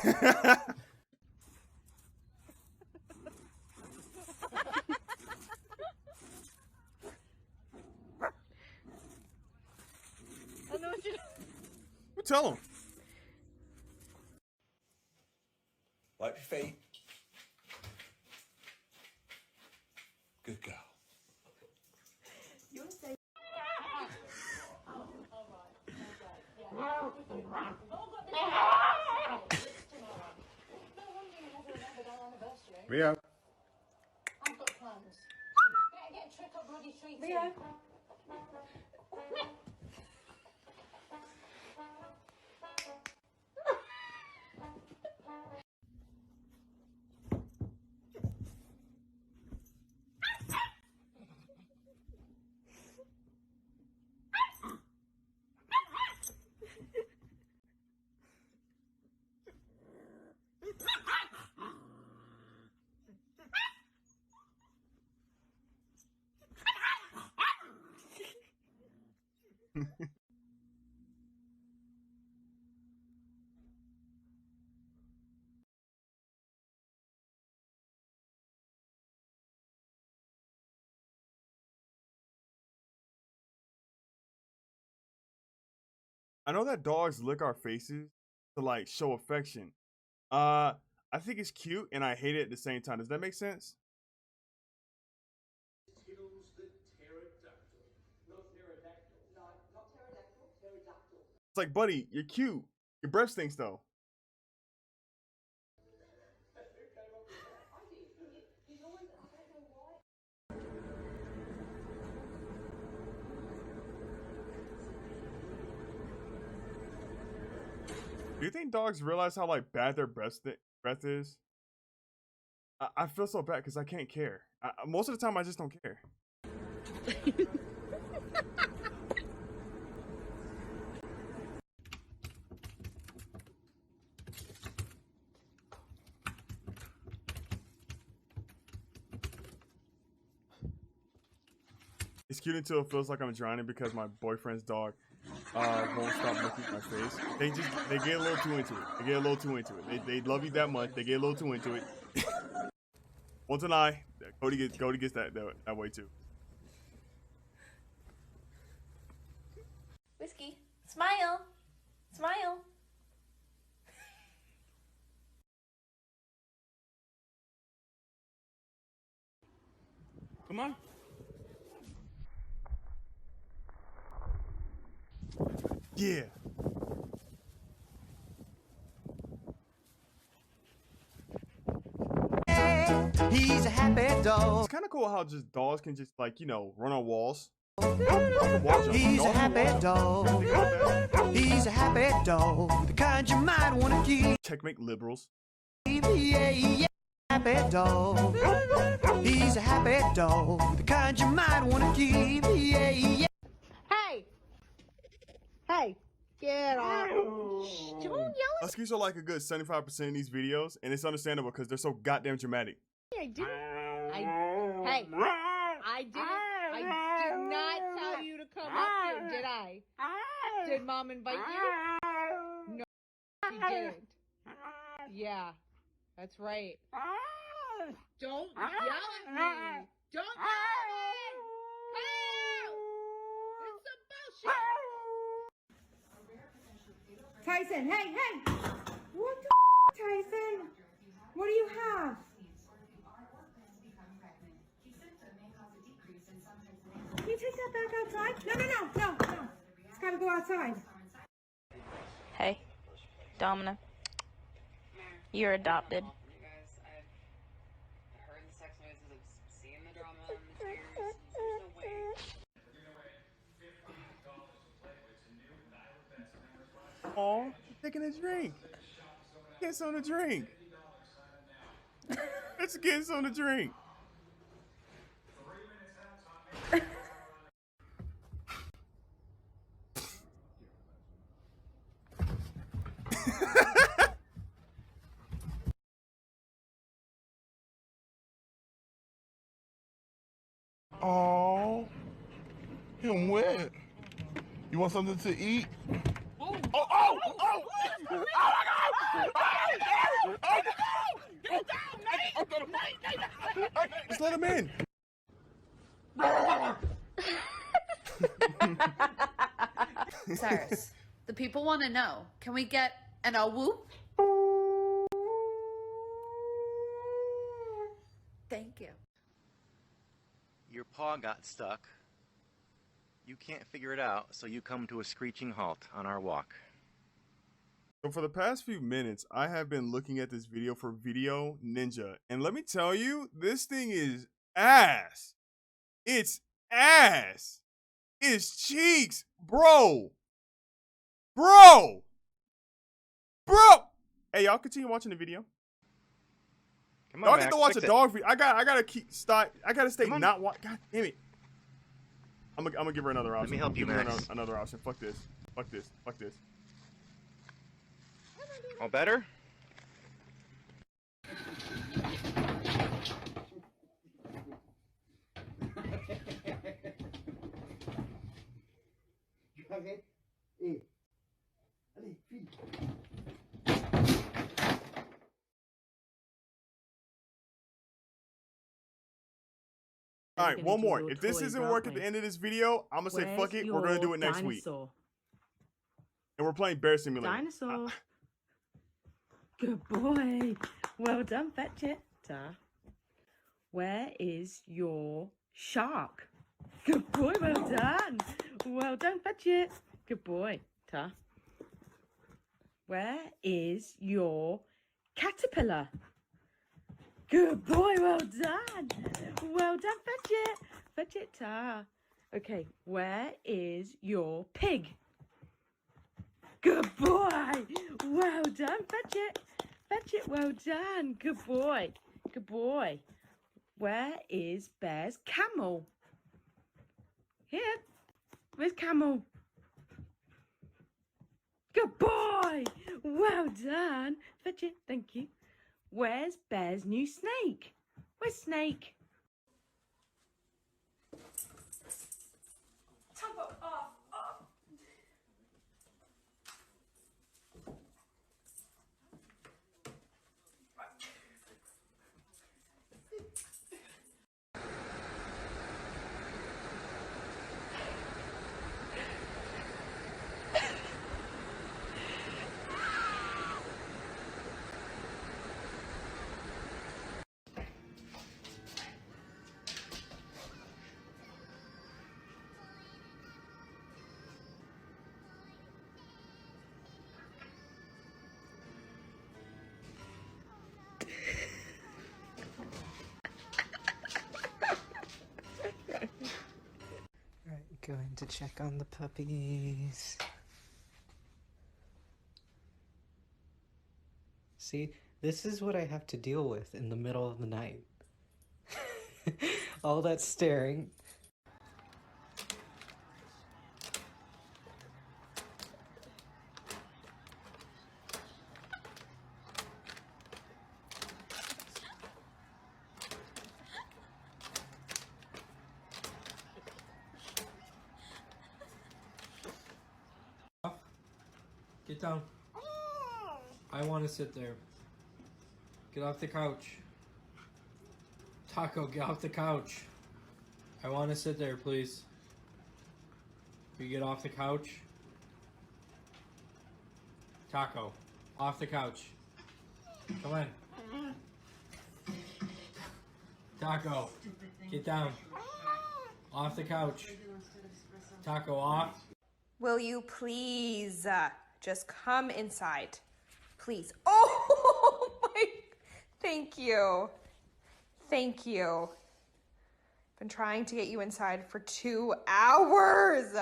[SPEAKER 6] I know what you're
[SPEAKER 1] Tell him.
[SPEAKER 22] Wipe your feet. Good girl.
[SPEAKER 20] You want to say?
[SPEAKER 16] Rio.
[SPEAKER 3] I've got plans. Better get a trick up bloody treat.
[SPEAKER 7] Leo.
[SPEAKER 1] I know that dogs lick our faces to like show affection. I think it's cute and I hate it at the same time. Does that make sense? It's like, buddy, you're cute. Your breath stinks though. Do you think dogs realize how like bad their breath is? I feel so bad because I can't care. Most of the time, I just don't care. It's cute until it feels like I'm drowning because my boyfriend's dog won't stop looking at my face. They get a little too into it. They get a little too into it. They love you that much. They get a little too into it. Won't deny. Cody gets that way too.
[SPEAKER 20] Whiskey, smile, smile.
[SPEAKER 12] Come on.
[SPEAKER 1] Yeah.
[SPEAKER 4] He's a happy dog.
[SPEAKER 1] It's kind of cool how just dogs can just like, you know, run on walls.
[SPEAKER 4] He's a happy dog. He's a happy dog. The kind you might want to keep.
[SPEAKER 1] Checkmate liberals.
[SPEAKER 4] Yeah. Happy dog. He's a happy dog. The kind you might want to keep. Yeah.
[SPEAKER 3] Hey! Hey! Get off! Don't yell at
[SPEAKER 1] Huskies are like a good 75% in these videos, and it's understandable because they're so goddamn dramatic.
[SPEAKER 3] me! I did not tell you to come up here, did I? Did Mom invite you? No, she didn't. Yeah, that's right. Don't yell at me! Don't yell at me! Help! It's some bullshit!
[SPEAKER 7] Tyson, hey! What the Tyson? What do you have? Can you take that back outside? No. It's gotta go outside.
[SPEAKER 6] Hey, Domina. You're adopted.
[SPEAKER 1] Aw, taking a drink. Get some to drink. Let's get some to drink.
[SPEAKER 16] Oh, him wet. You want something to eat? Oh my God!
[SPEAKER 1] Just let him in.
[SPEAKER 9] Cyrus, the people want to know. Can we get an a whoop? Thank you.
[SPEAKER 8] Your paw got stuck. You can't figure it out, so you come to a screeching halt on our walk.
[SPEAKER 1] So for the past few minutes, I have been looking at this video for Video Ninja. And let me tell you, this thing is ass. It's ass. It's cheeks. Bro. Bro. Hey, y'all continue watching the video.
[SPEAKER 8] Come on,
[SPEAKER 1] Y'all
[SPEAKER 8] Max,
[SPEAKER 1] get to watch
[SPEAKER 8] fix
[SPEAKER 1] a
[SPEAKER 8] it.
[SPEAKER 1] dog video. I gotta stay not watch. God damn it. I'm gonna give her another option.
[SPEAKER 8] Let me help you,
[SPEAKER 1] Give her
[SPEAKER 8] Max.
[SPEAKER 1] another option. Fuck this. Fuck this. Fuck this.
[SPEAKER 8] All better?
[SPEAKER 1] All right, one more. If this isn't work at the end of this video, I'm gonna say fuck it. We're gonna do it next week. And we're playing Bear Simulator.
[SPEAKER 7] Dinosaur. Good boy. Well done, fetch it. Where is your shark? Good boy, well done. Well done, fetch it. Good boy, Ta. Where is your caterpillar? Good boy, well done. Well done, fetch it. Fetch it, Ta. Okay, where is your pig? Good boy. Well done, fetch it. Fetch it, well done. Good boy. Good boy. Where is Bear's camel? Here. Where's camel? Good boy. Well done. Fetch it, thank you. Where's Bear's new snake? Where's Snake?
[SPEAKER 5] Going to check on the puppies. See, this is what I have to deal with in the middle of the night. All that staring.
[SPEAKER 10] Get down. I want to sit there. Get off the couch. Taco, get off the couch. I want to sit there, please. Will you get off the couch? Taco, off the couch. Come on. Taco, get down. Off the couch. Taco, off.
[SPEAKER 23] Will you please just come inside? Please. Oh my, thank you. Thank you. Been trying to get you inside for 2 hours.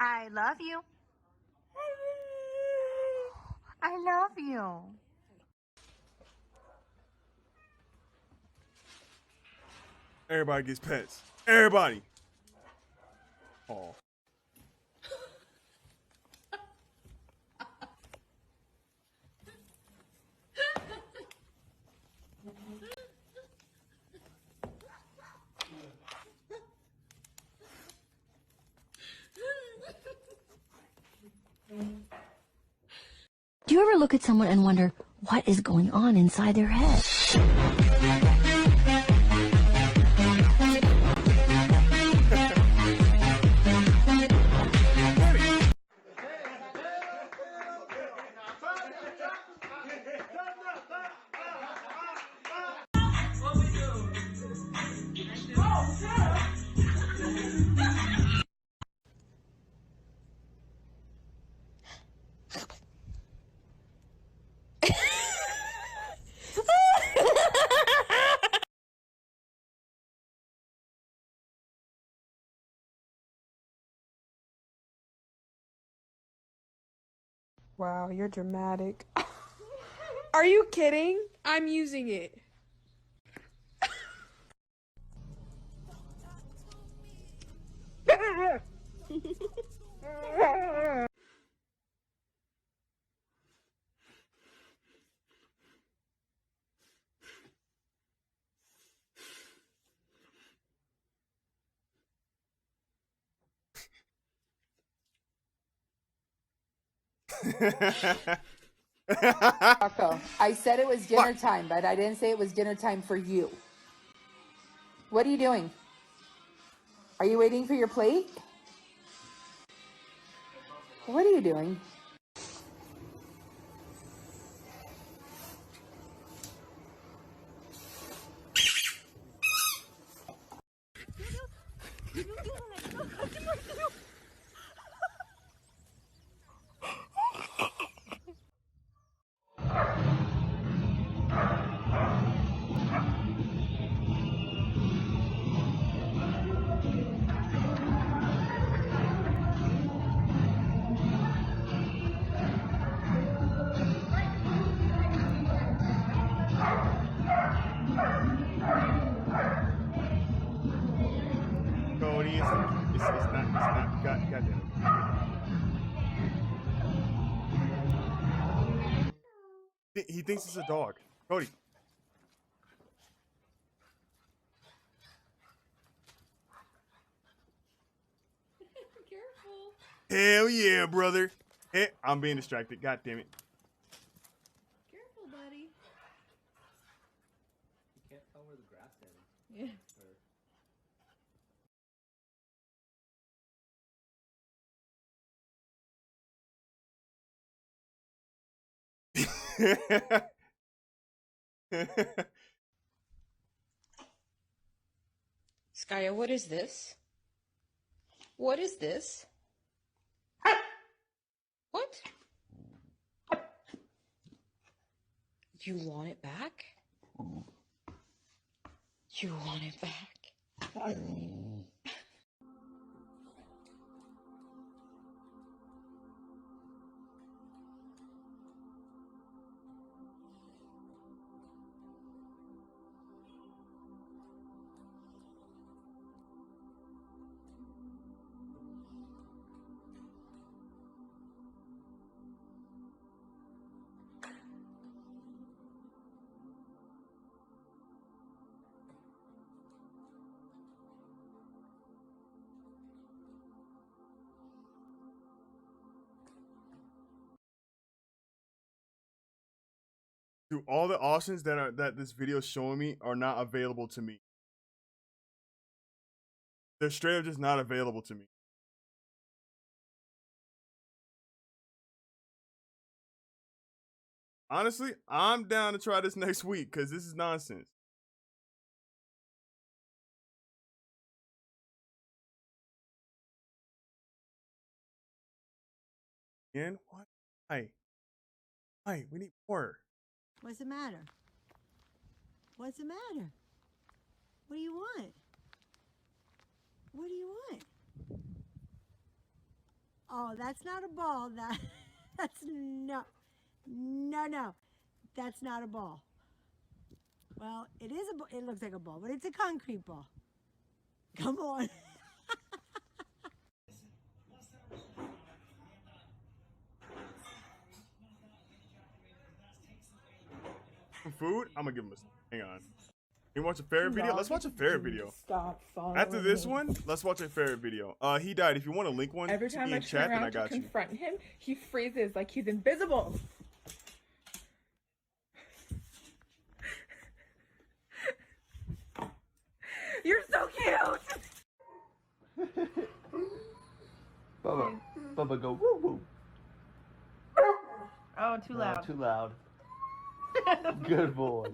[SPEAKER 3] I love you. I love you.
[SPEAKER 1] Everybody gets pets. Everybody. Oh.
[SPEAKER 11] Do you ever look at someone and wonder what is going on inside their head?
[SPEAKER 23] Wow, you're dramatic. Are you kidding? I'm using it.
[SPEAKER 13] Marco, I said it was dinner time, but I didn't say it was dinner time for you. What are you doing? Are you waiting for your plate? What are you doing?
[SPEAKER 1] Cody, it's not, God damn it. He thinks it's a dog. Cody.
[SPEAKER 6] Careful.
[SPEAKER 1] Hell yeah, brother. Hey, I'm being distracted. God damn it.
[SPEAKER 6] Careful, buddy.
[SPEAKER 5] You can't tell where the grass ends.
[SPEAKER 6] Yeah.
[SPEAKER 23] Skya, what is this? What is this? What? You want it back? You want it back?
[SPEAKER 1] Dude, all the options that this video is showing me are not available to me. They're straight up just not available to me. Honestly, I'm down to try this next week because this is nonsense. Again? What? Hi. Hi, we need more.
[SPEAKER 14] What's the matter? What's the matter? What do you want? What do you want? Oh, that's not a ball. That's no. That's not a ball. Well, it is a. It looks like a ball, but it's a concrete ball. Come on.
[SPEAKER 1] Food? I'm gonna give him a. Hang on. You watch a ferret video? Let's watch a ferret video.
[SPEAKER 23] Stop following
[SPEAKER 1] After this
[SPEAKER 23] me.
[SPEAKER 1] one, let's watch a ferret video. He died. If you want to link one,
[SPEAKER 23] Every
[SPEAKER 1] to
[SPEAKER 23] time
[SPEAKER 1] me
[SPEAKER 23] I
[SPEAKER 1] in
[SPEAKER 23] turn
[SPEAKER 1] chat, then I
[SPEAKER 23] around to
[SPEAKER 1] got you.
[SPEAKER 23] confront him, he freezes like he's invisible. You're so cute.
[SPEAKER 15] Bubba, go woo woo.
[SPEAKER 23] Oh, too loud.
[SPEAKER 15] Too loud. Good boy.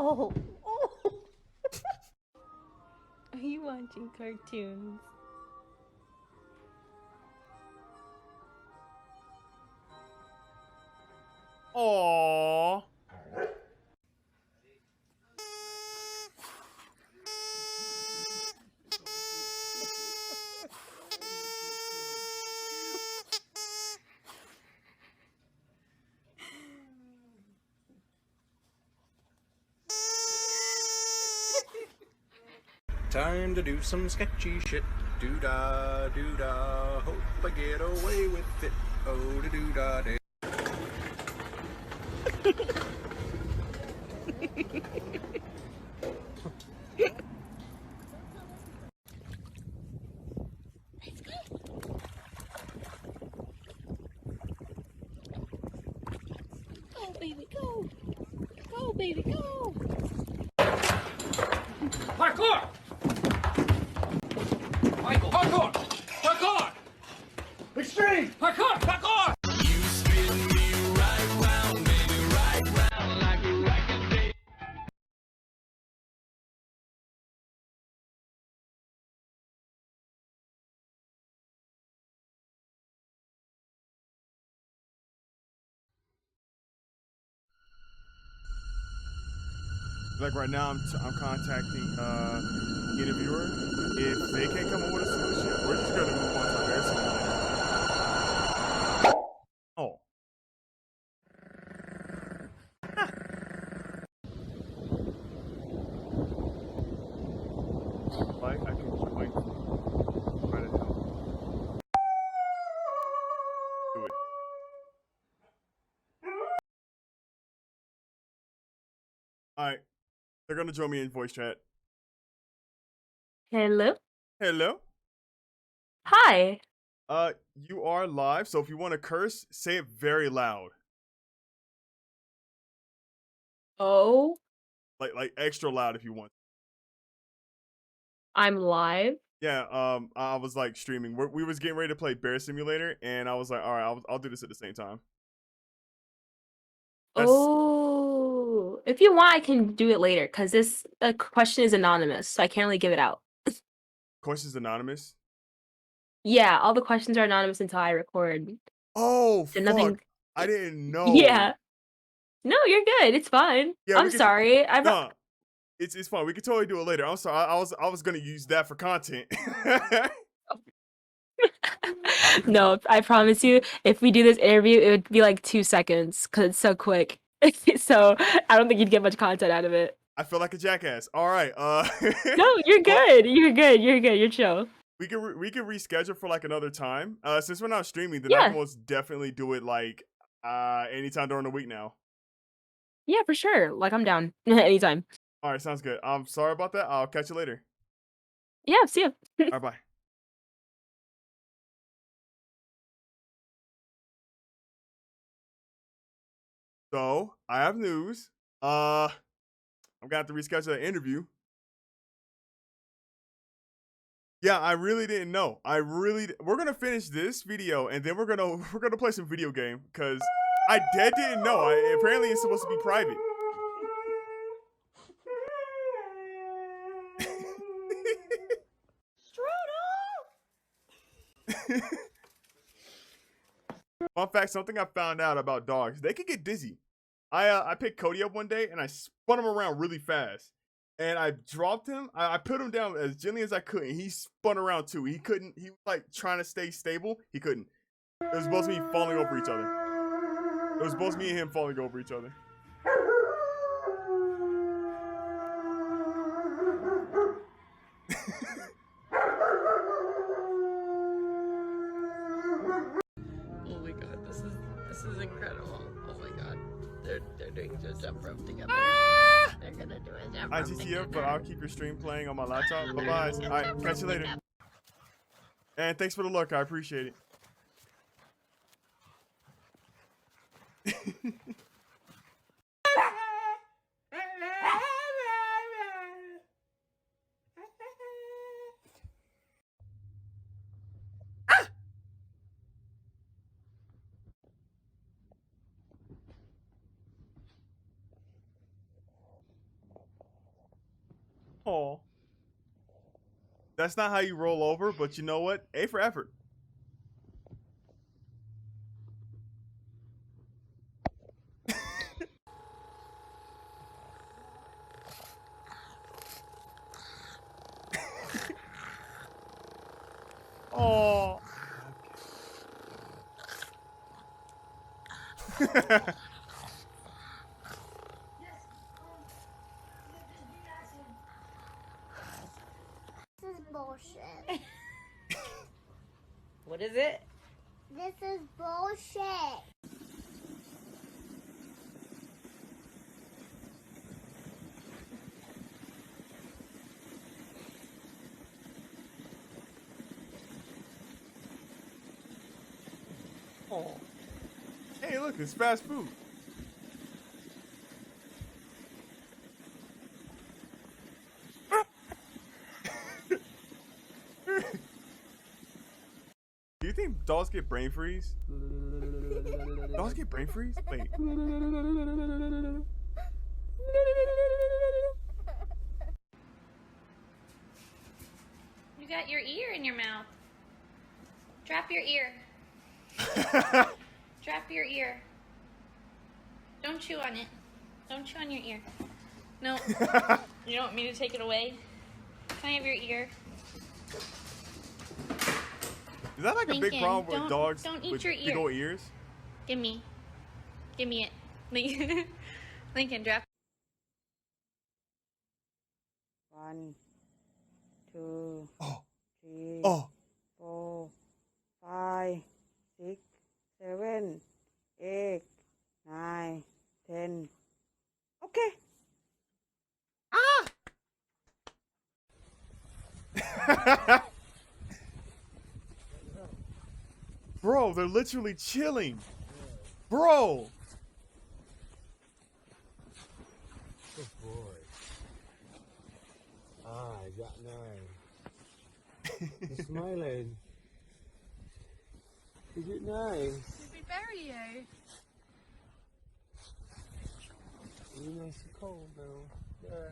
[SPEAKER 6] Oh. Are you watching cartoons?
[SPEAKER 1] Aww.
[SPEAKER 12] Time to do some sketchy shit. Doo-dah, doo-dah. Hope I get away with it. Oh, da doo-dah, day.
[SPEAKER 6] Go, baby, go. Go, baby, go.
[SPEAKER 12] Parkour! Michael, parkour! Parkour! Extreme! Parkour! Parkour! You spin me right round, baby, right round like a record, baby.
[SPEAKER 1] Like right now, I'm contacting interviewer. If they can't come up with a solution, we're just gonna move on to our bear simulator. Oh. Like I can like try to help. Do it. All right. They're gonna join me in voice chat.
[SPEAKER 6] Hello?
[SPEAKER 1] Hello.
[SPEAKER 6] Hi.
[SPEAKER 1] You are live, so if you want to curse, say it very loud.
[SPEAKER 6] Oh,
[SPEAKER 1] Like extra loud if you want.
[SPEAKER 6] I'm live?
[SPEAKER 1] Yeah, I was like streaming. We was getting ready to play Bear Simulator, and I was like, all right, I'll do this at the same time.
[SPEAKER 6] Oh, if you want, I can do it later because this question is anonymous, so I can't really give it out.
[SPEAKER 1] Questions anonymous.
[SPEAKER 6] Yeah, all the questions are anonymous until I record.
[SPEAKER 1] Oh,
[SPEAKER 6] So
[SPEAKER 1] fuck.
[SPEAKER 6] nothing.
[SPEAKER 1] I didn't know.
[SPEAKER 6] Yeah. No, you're good. It's fine.
[SPEAKER 1] Yeah,
[SPEAKER 6] I'm sorry. I'm
[SPEAKER 1] Nah, it's fine. We can totally do it later. I'm sorry. I was gonna use that for content.
[SPEAKER 6] No, I promise you, if we do this interview, it would be like 2 seconds because it's so quick. So I don't think you'd get much content out of it.
[SPEAKER 1] I feel like a jackass. All right.
[SPEAKER 6] No, you're good. You're good. You're good. You're chill.
[SPEAKER 1] We can reschedule for like another time. Since we're not streaming, then I
[SPEAKER 6] Yeah.
[SPEAKER 1] can most definitely do it like anytime during the week now.
[SPEAKER 6] Yeah, for sure. Like I'm down anytime.
[SPEAKER 1] All right, sounds good. I'm sorry about that. I'll catch you later.
[SPEAKER 6] Yeah, see ya.
[SPEAKER 1] All right, bye. So I have news. I'm gonna have to reschedule the interview. Yeah, I really didn't know. We're gonna finish this video and then we're gonna play some video game because I didn't know. Apparently it's supposed to be private. Fun fact, something I found out about dogs, they can get dizzy. I picked Cody up one day and I spun him around really fast. And I dropped him. I put him down as gently as I could, and he spun around too. He couldn't. He was like trying to stay stable. He couldn't. It was both me falling over each other. It was both me and him falling over each other.
[SPEAKER 2] Oh my god, this is incredible. Oh my god, they're doing a jump rope together. They're gonna do a jump rope
[SPEAKER 1] IGTF,
[SPEAKER 2] together.
[SPEAKER 1] but I'll keep your stream playing on my laptop. Bye bye. All right, catch you later. And thanks for the look. I appreciate it. Oh. That's not how you roll over, but you know what? A for effort. Oh.
[SPEAKER 17] This is bullshit.
[SPEAKER 3] What is it?
[SPEAKER 17] This is bullshit.
[SPEAKER 1] Oh. Hey, look, it's fast food. Do you think dogs get brain freeze? Dogs get brain freeze? Wait.
[SPEAKER 6] You got your ear in your mouth. Drop your ear. Drop your ear. Don't chew on it. Don't chew on your ear. No. You don't want me to take it away? Can I have your ear?
[SPEAKER 1] Is that like a big
[SPEAKER 6] Lincoln,
[SPEAKER 1] problem with dogs
[SPEAKER 6] don't eat
[SPEAKER 1] with
[SPEAKER 6] your
[SPEAKER 1] big
[SPEAKER 6] ear.
[SPEAKER 1] old ears?
[SPEAKER 6] Give me it. Lincoln, Lincoln, drop.
[SPEAKER 7] 1, 2, 3,
[SPEAKER 1] Oh.
[SPEAKER 7] 4, 5, 6, 7, 8, 9, 10. Okay.
[SPEAKER 1] Bro, they're literally chilling. Bro.
[SPEAKER 15] Good boy. Ah, I got 9. You're smiling. Is it nice?
[SPEAKER 6] Did we bury you?
[SPEAKER 15] Really nice and cold though. Yeah.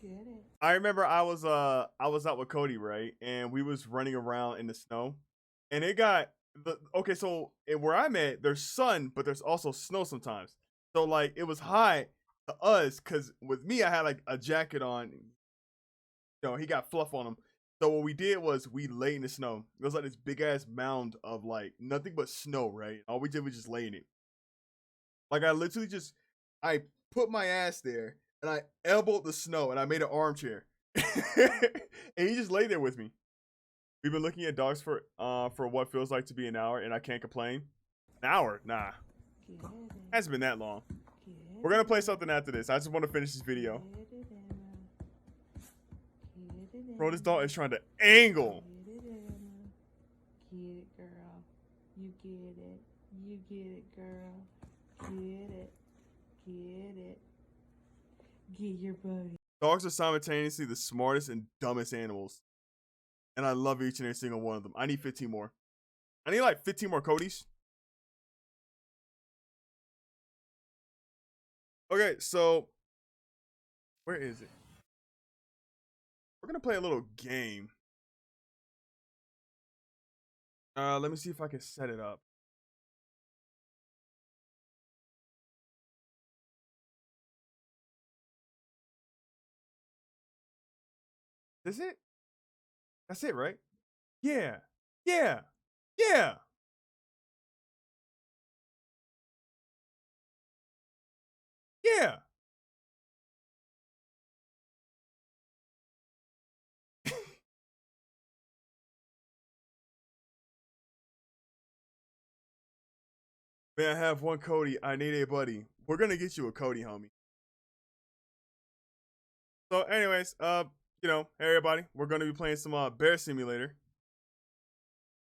[SPEAKER 7] Get it.
[SPEAKER 1] I remember I was out with Cody, right? And we was running around in the snow. And it got okay, so where I'm at, there's sun, but there's also snow sometimes. So like it was hot to us, cause with me I had like a jacket on. You know, he got fluff on him. So what we did was we lay in the snow. It was like this big ass mound of like nothing but snow, right? All we did was just lay in it. Like I literally I put my ass there and I elbowed the snow and I made an armchair. And he just lay there with me. We've been looking at dogs for what feels like to be an hour, and I can't complain. An hour? Nah. Hasn't been that long. We're gonna play something after this. I just want to finish this video. Bro, this dog is trying to angle.
[SPEAKER 7] Get it, girl. You get it. You get it, girl. Get it. Get it. Get your buddy.
[SPEAKER 1] Dogs are simultaneously the smartest and dumbest animals. And I love each and every single one of them. I need 15 more. I need like 15 more Codys. Okay, so where is it? We're gonna play a little game. Let me see if I can set it up. Is it? That's it, right? Yeah. Yeah. Yeah. Yeah. May I have one Cody? I need a buddy. We're gonna get you a Cody, homie. So, anyways, you know, hey everybody, we're gonna be playing some Bear Simulator.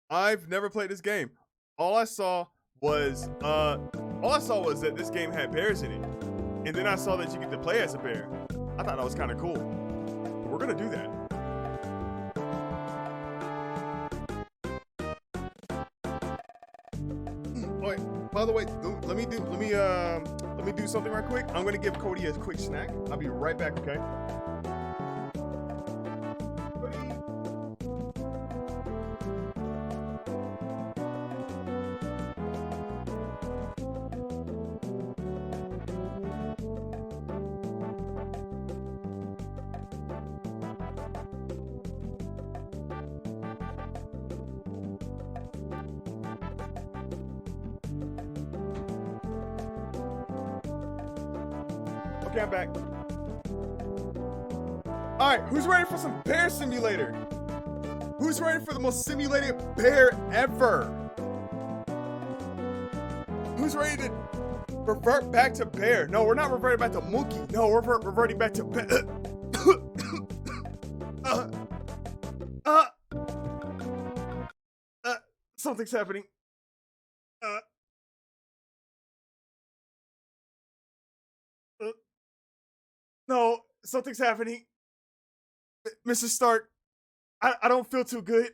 [SPEAKER 1] I've never played this game. All I saw was that this game had bears in it, and then I saw that you get to play as a bear. I thought that was kind of cool. But we're gonna do that. Wait, by the way, let me do something right quick. I'm gonna give Cody a quick snack. I'll be right back, okay? Okay, I'm back. Alright, who's ready for some bear simulator? Who's ready for the most simulated bear ever? Who's ready to revert back to bear? No, we're not reverting back to monkey. No, we're reverting back to bear. Something's happening. No, something's happening. Mr. Stark, I don't feel too good.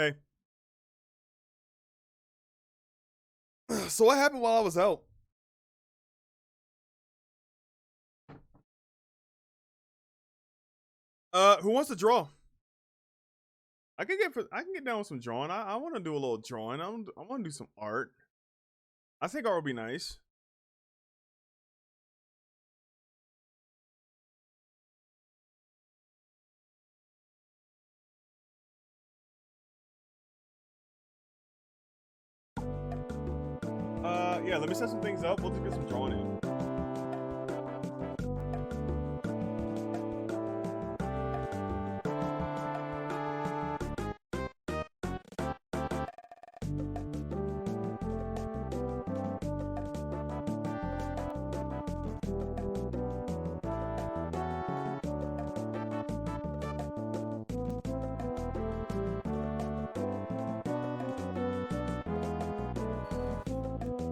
[SPEAKER 1] Hey. So what happened while I was out? Who wants to draw? I can get down with some drawing. I want to do a little drawing. I want to do some art. I think art would be nice. Yeah, let me set some things up. We'll just get some drawing in.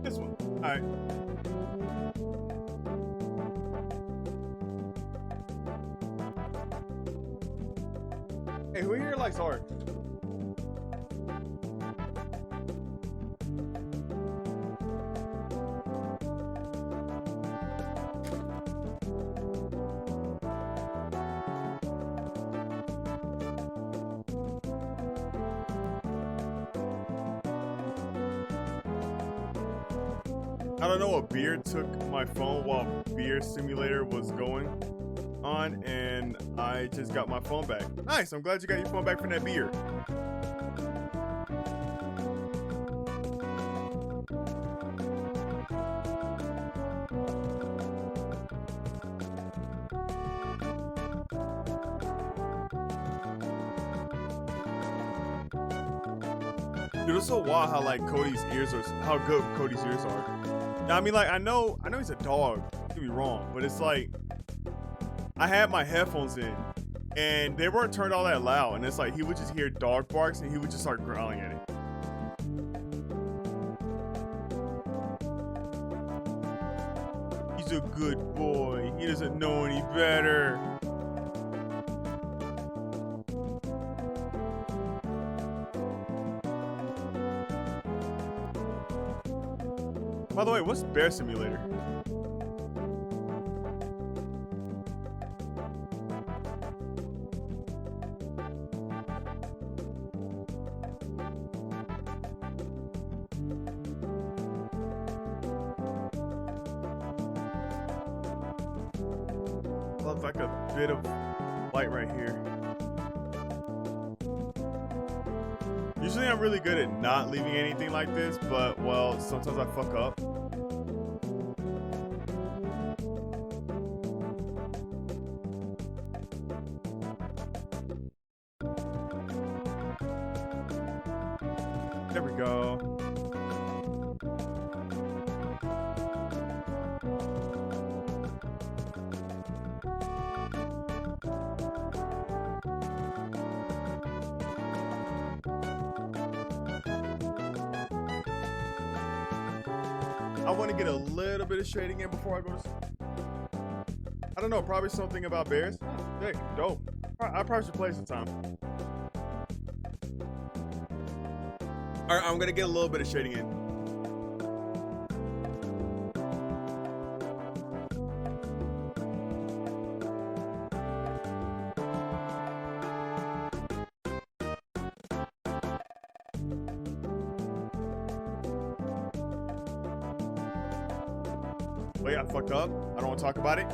[SPEAKER 1] This one. All right. Hey, who here likes art? I don't know, a beer took my phone while Beer Simulator was going on, and I just got my phone back. Nice, I'm glad you got your phone back from that beer. Dude, it's so wild how like Cody's ears are, how good Cody's ears are. Now, I mean, like, I know he's a dog. Don't get me wrong, but it's like I had my headphones in, and they weren't turned all that loud, and it's like he would just hear dog barks, and he would just start growling at it. He's a good boy. He doesn't know any better. By the way, what's Bear Simulator? Looks like a bit of light right here. Usually I'm really good at not leaving anything like this, but well, sometimes I fuck up. There we go. I want to get a little bit of shading in before I go to sleep. I don't know, probably something about bears. Hey, dope. I probably should play sometime. Alright, I'm gonna get a little bit of shading in. Wait, I fucked up. I don't want to talk about it.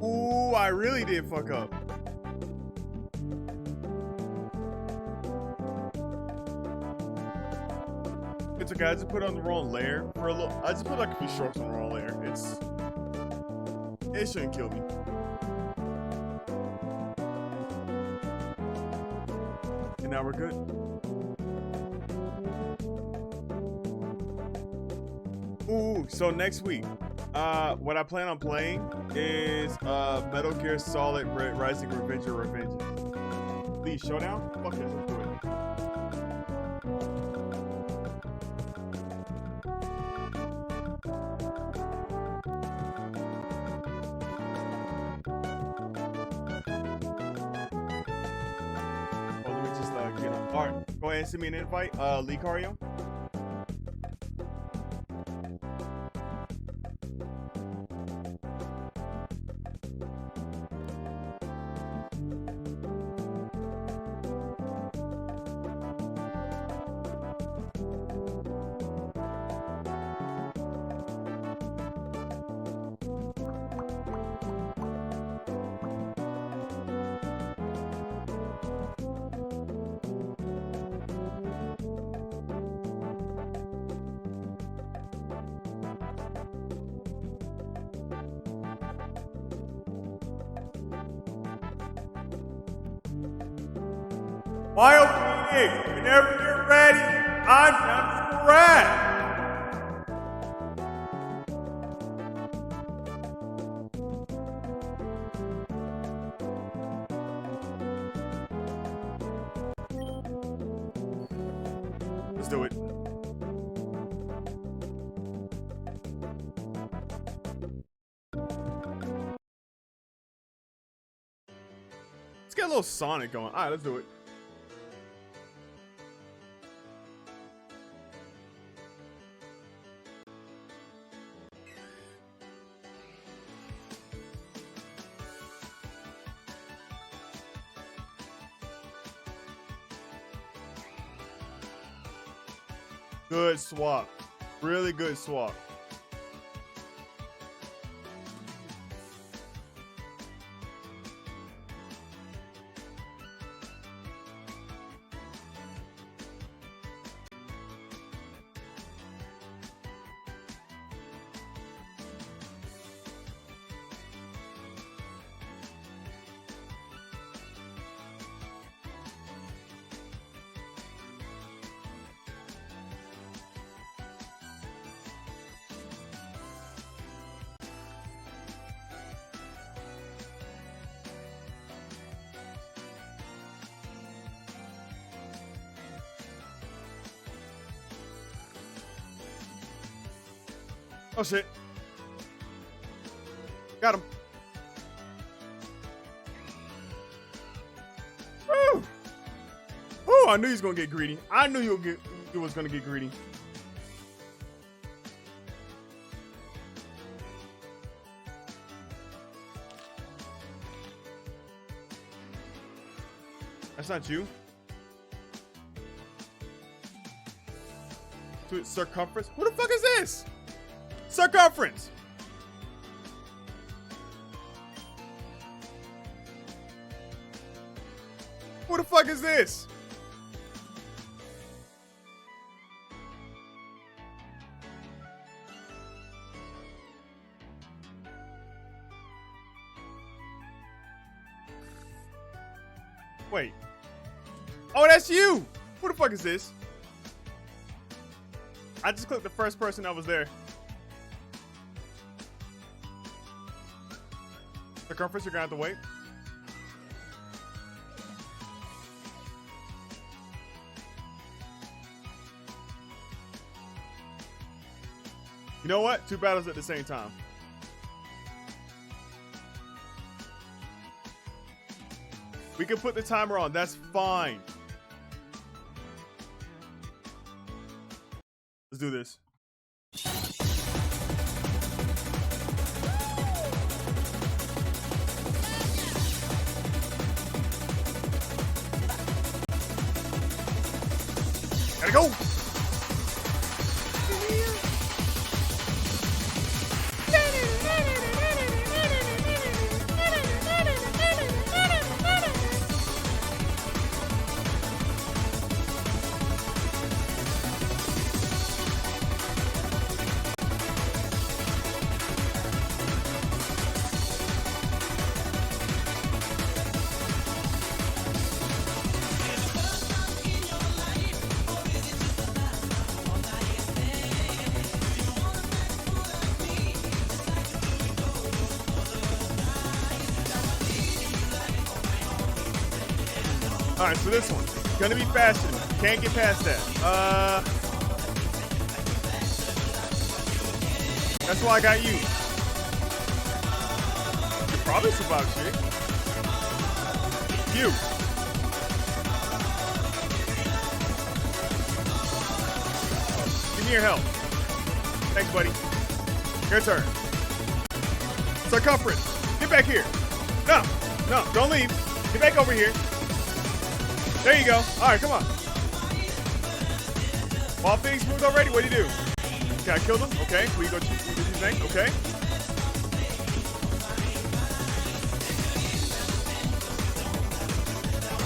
[SPEAKER 1] Ooh, I really did fuck up. It's okay, I just put on the wrong layer for a little. I just put like a few strokes on the wrong layer. It shouldn't kill me. And now we're good. Ooh, so next week, what I plan on playing is Metal Gear Solid Rising Revenge or Revenge. Please, Showdown? Fuck it, let's do it. Oh, let me just get on. Alright, go ahead and send me an invite. Lee Cario. Wild Phoenix, whenever you're ready, I'm down to rat. Let's do it. Let's get a little Sonic going. All right, let's do it. Good swap. Really good swap. Oh shit. Got him. Woo! Oh, I knew he was gonna get greedy. I knew he was gonna get greedy. That's not you. Circumference? Who the fuck is this? Circumference. Who the fuck is this? Wait. Oh, that's you. Who the fuck is this? I just clicked the first person that was there. Circumference, you're gonna have to wait. You know what? Two battles at the same time. We can put the timer on. That's fine. Let's do this. Gotta go. All right, so this one gonna be faster than me. Can't get past that. That's why I got you. You probably survive shit. You. Give me your help. Thanks, buddy. Your turn. Circumference. Get back here. No, no, don't leave. Get back over here. There you go. All right, come on. All things moved already. What do you do? Okay, I killed him. Okay, we go choose his name. Okay.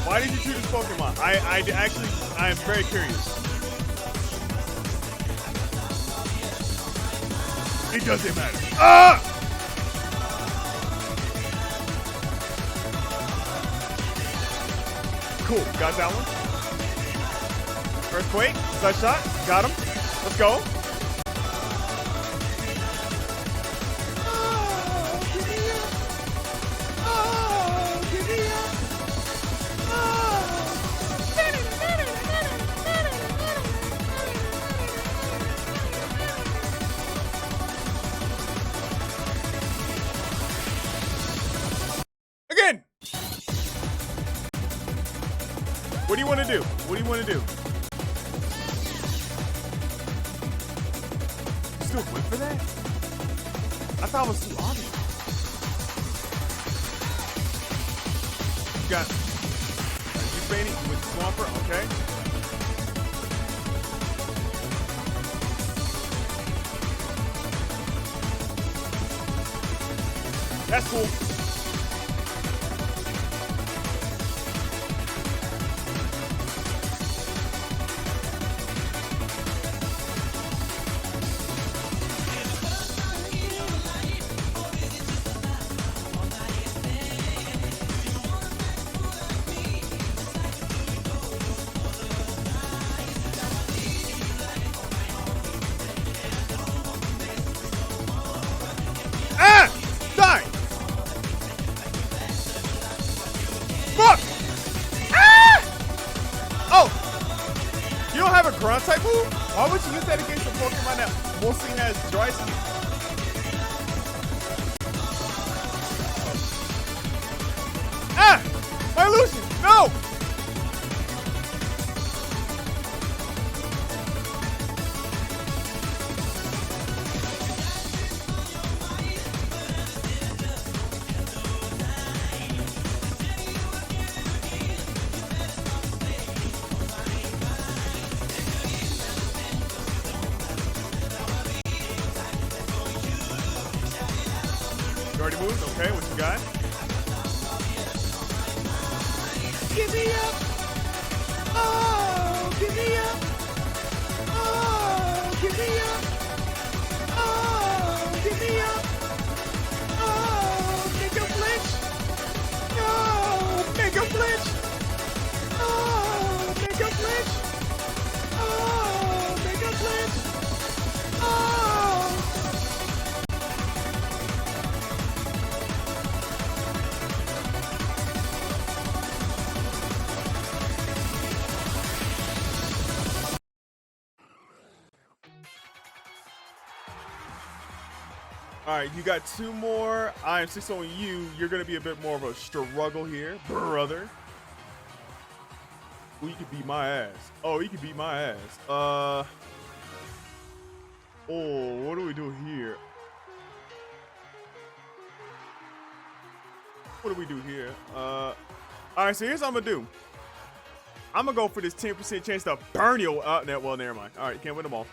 [SPEAKER 1] Why did you choose this Pokemon? I am very curious. It doesn't matter. Ah! Cool, got that one. Earthquake, side shot, got him. Let's go. Again. What do you want to do? What do you want to do? You still went for that? I thought it was too obvious. You got you fading with Swampert, okay? That's cool. Ground type move? Why would you use that against a Pokemon that mostly has dry skin? Ah! My illusion! No! Already moved? Okay, what you got? Give me up! Oh, give me up! Oh, give me up! Oh, give me up! Oh, make a flinch! No, make a flinch! Oh, make a flinch! Oh, make a flinch! Oh! All right, you got two more. I am 6 on you. You're going to be a bit more of a struggle here, brother. Well, you can beat my ass. Oh, you can beat my ass. Oh, what do we do here? What do we do here? All right, so here's what I'm going to do. I'm going to go for this 10% chance to burn you out. Well, never mind. All right, you can't win them all.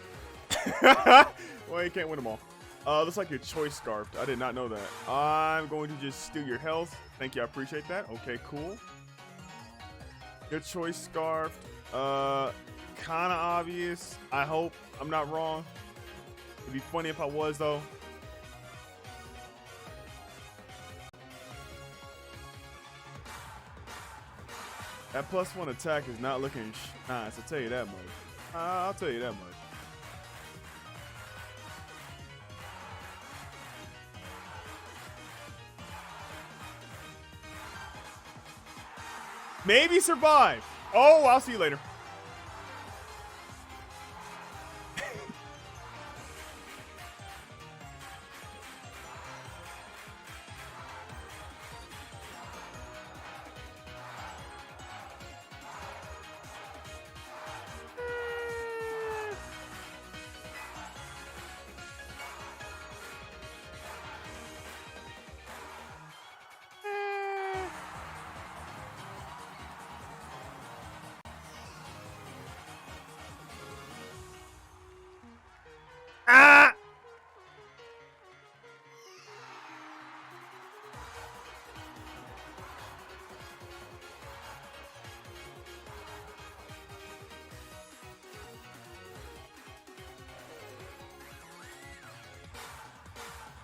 [SPEAKER 1] Well, you can't win them all. Looks like your choice scarfed. I did not know that. I'm going to just steal your health. Thank you, I appreciate that. Okay, cool. Your choice scarfed. Kinda obvious. I hope I'm not wrong. It'd be funny if I was, though. That +1 attack is not looking nice, I'll tell you that much. I'll tell you that much. Maybe survive. Oh, I'll see you later.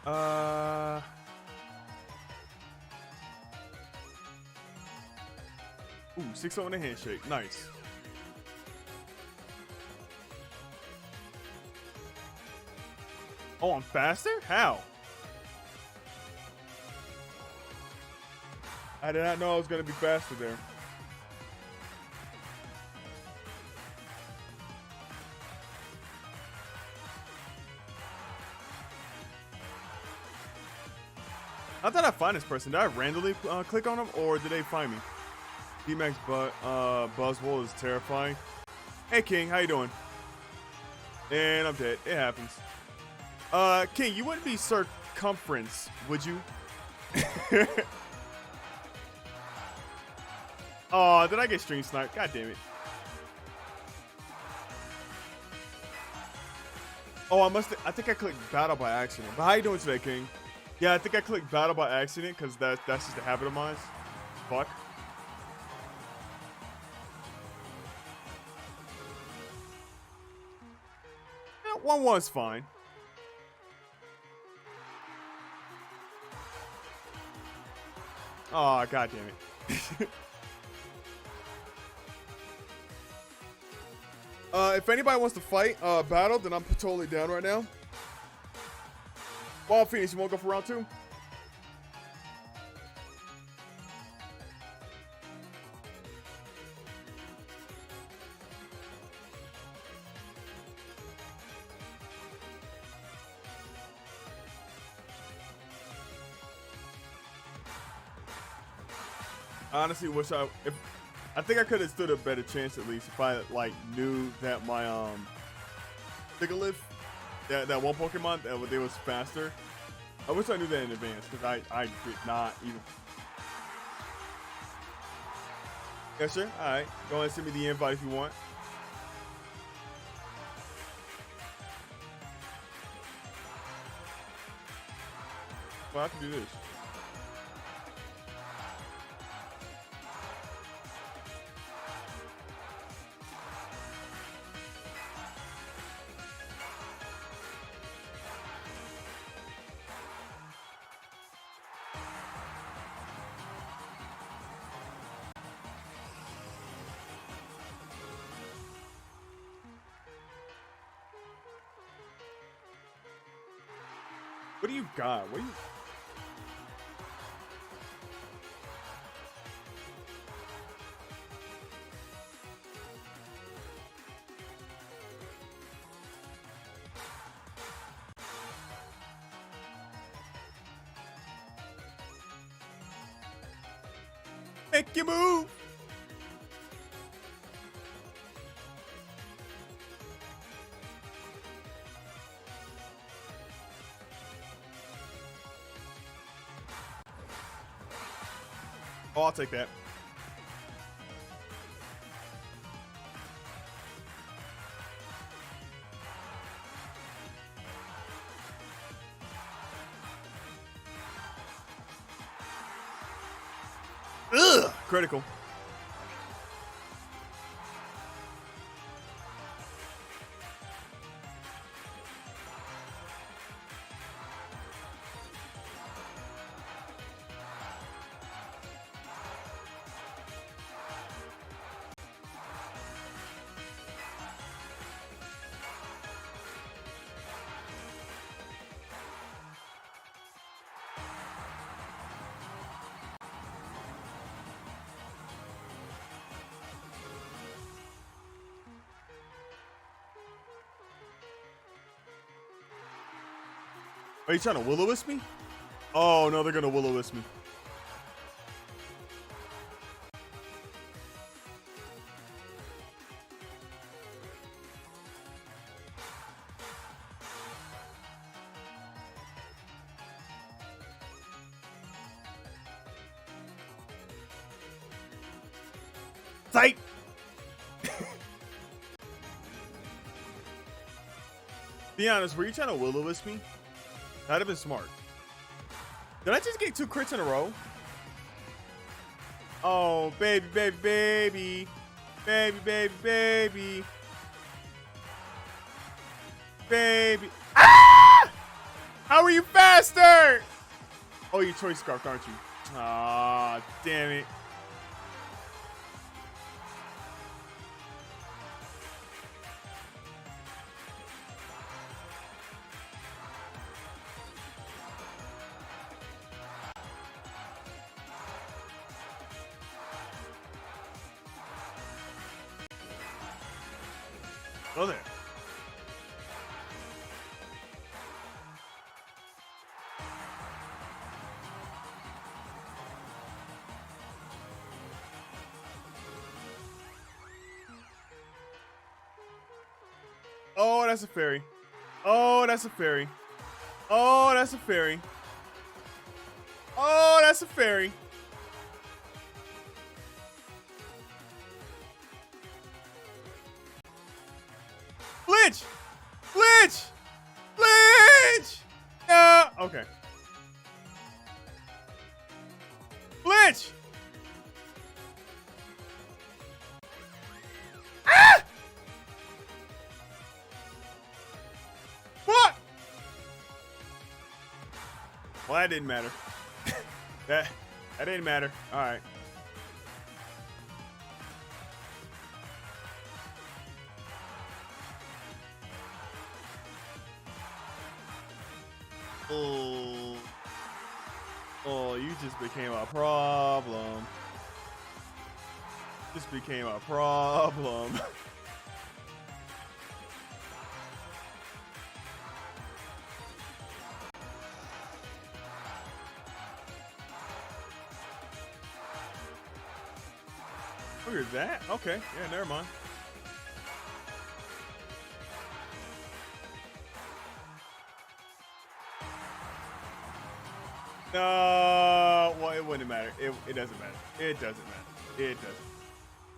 [SPEAKER 1] Ah! Ooh, 6-0 in a handshake. Nice. Oh, I'm faster? How? I did not know I was going to be faster there. How did I find this person? Did I randomly click on them, or did they find me? D-Max Buzzwole is terrifying. Hey, King. How you doing? And I'm dead. It happens. King, you wouldn't be circumference, would you? Oh, did I get stream sniped? God damn it. Oh, I think I clicked battle by accident. But how you doing today, King? Yeah, I think I clicked battle by accident because that's just a habit of mine. Fuck. Yeah, 1-1's fine. Oh, god damn it. If anybody wants to fight battle, then I'm totally down right now. Wild Phoenix, you want to go for round 2? I honestly wish I think I could have stood a better chance at least if I like knew that my Sigilyph, that one Pokemon that it was faster. I wish I knew that in advance because I did not even. Yes, sir. All right, go ahead and send me the invite if you want. Well, I can do this. What do you got? What do you... Make your move! Oh, I'll take that. Ugh! Critical. Are you trying to will-o-wisp me? Oh, no, they're going to will-o-wisp me. Sight! Be honest, were you trying to will-o-wisp me? That'd have been smart. Did I just get 2 crits in a row? Oh, baby, baby, baby. Baby, baby, baby. Baby. Ah! How are you faster? Oh, you choice scarfed, aren't you? Ah, damn it. Go there. Oh, that's a fairy. Oh, that's a fairy. Oh, that's a fairy. Oh, that's a fairy. Glitch! Glitch! Glitch! Okay. Glitch! Ah! What? Well, that didn't matter. that didn't matter. All right. Oh. Oh, you just became a problem. Just became a problem. Look at that. Okay. Yeah, never mind. No, well, it wouldn't matter. It doesn't matter. It doesn't matter. It doesn't.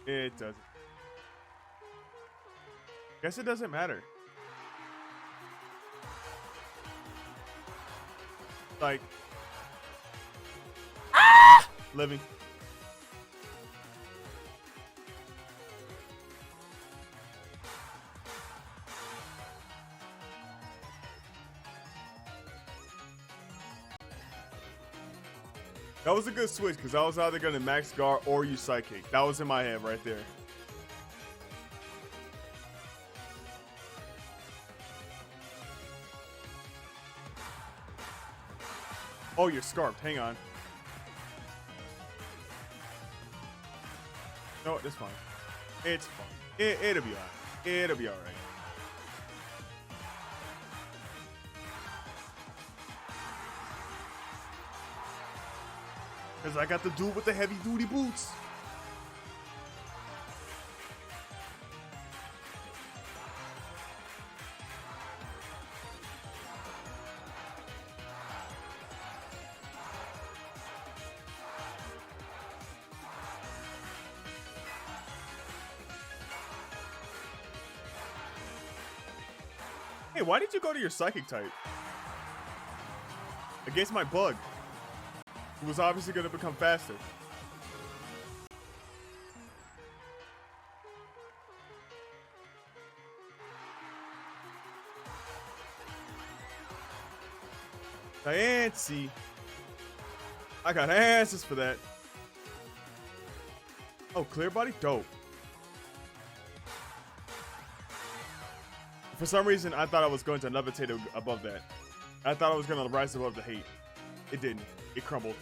[SPEAKER 1] It doesn't. Guess it doesn't matter. Like, living. That was a good switch because I was either going to max guard or use psychic. That was in my head right there. Oh, you're scarfed. Hang on. No, it's fine. It's fine. It'll be alright. It'll be alright. Because I got the dude with the heavy duty boots. Hey, why did you go to your psychic type? Against my bug. Who was obviously going to become faster. Diancie. I got answers for that. Oh, clear body? Dope. For some reason, I thought I was going to levitate above that. I thought I was going to rise above the hate. It didn't. It crumbled.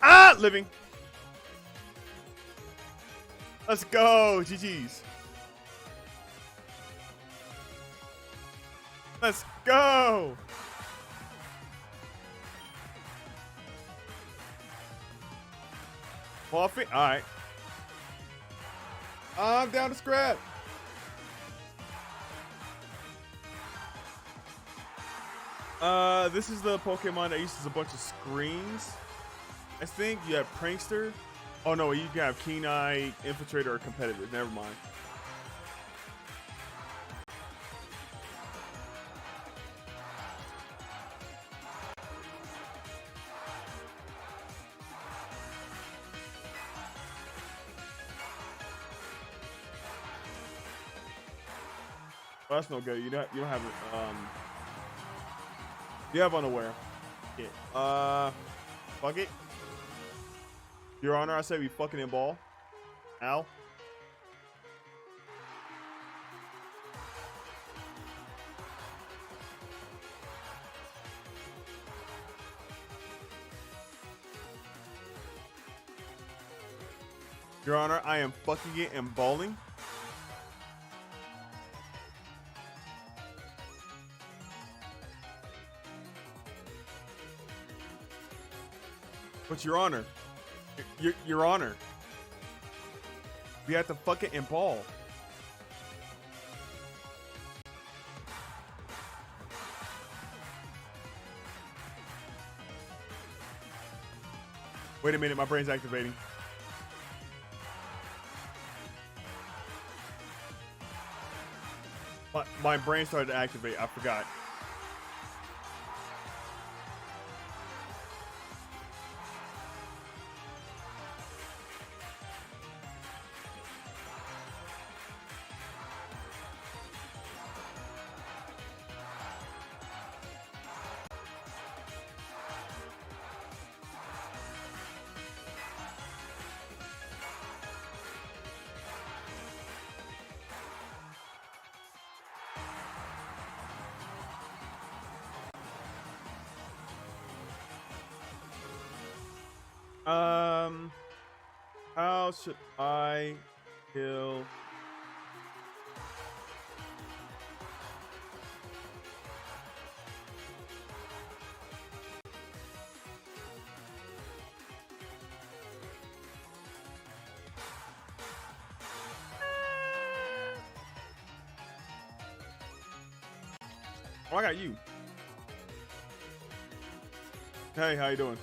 [SPEAKER 1] Ah! Living. Let's go. GG's. Let's go. Coffee. All right. I'm down to scrap. This is the Pokemon that uses a bunch of screens. I think you have Prankster. Oh no, you can have Keen-Eye, Infiltrator, or Competitive. Never mind. Well, that's no good. You don't have you have unaware. Yeah. Fuck it. Your Honor, I say we fucking in ball. Ow. Your Honor, I am fucking it and balling. But Your Honor, Your Honor, we have to fuck it and ball. Wait a minute, my brain's activating. My brain started to activate. I forgot. How should I kill? Oh, I got you. Hey, how you doing?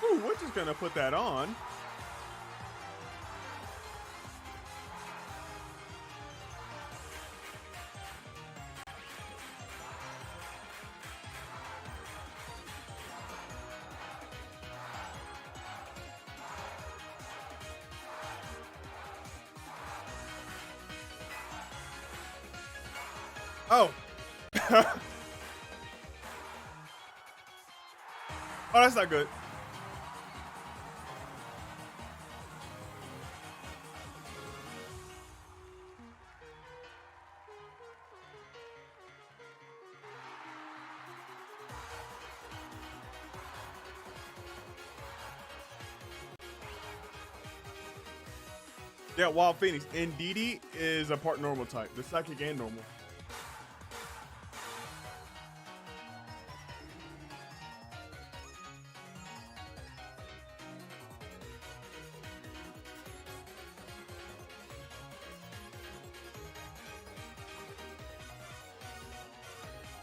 [SPEAKER 1] Ooh, we're just gonna put that on. Oh. Oh, that's not good. Yeah, Wild Phoenix. Indeedee is a part normal type. The psychic and normal.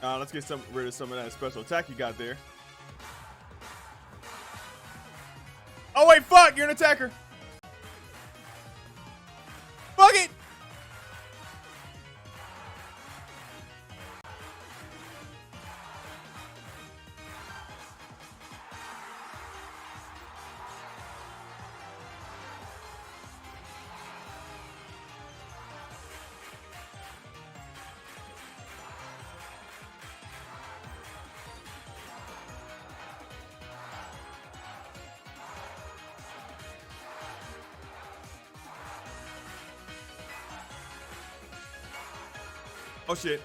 [SPEAKER 1] Let's get rid of some of that special attack you got there. Oh wait, fuck! You're an attacker. Fuck it! Oh shit.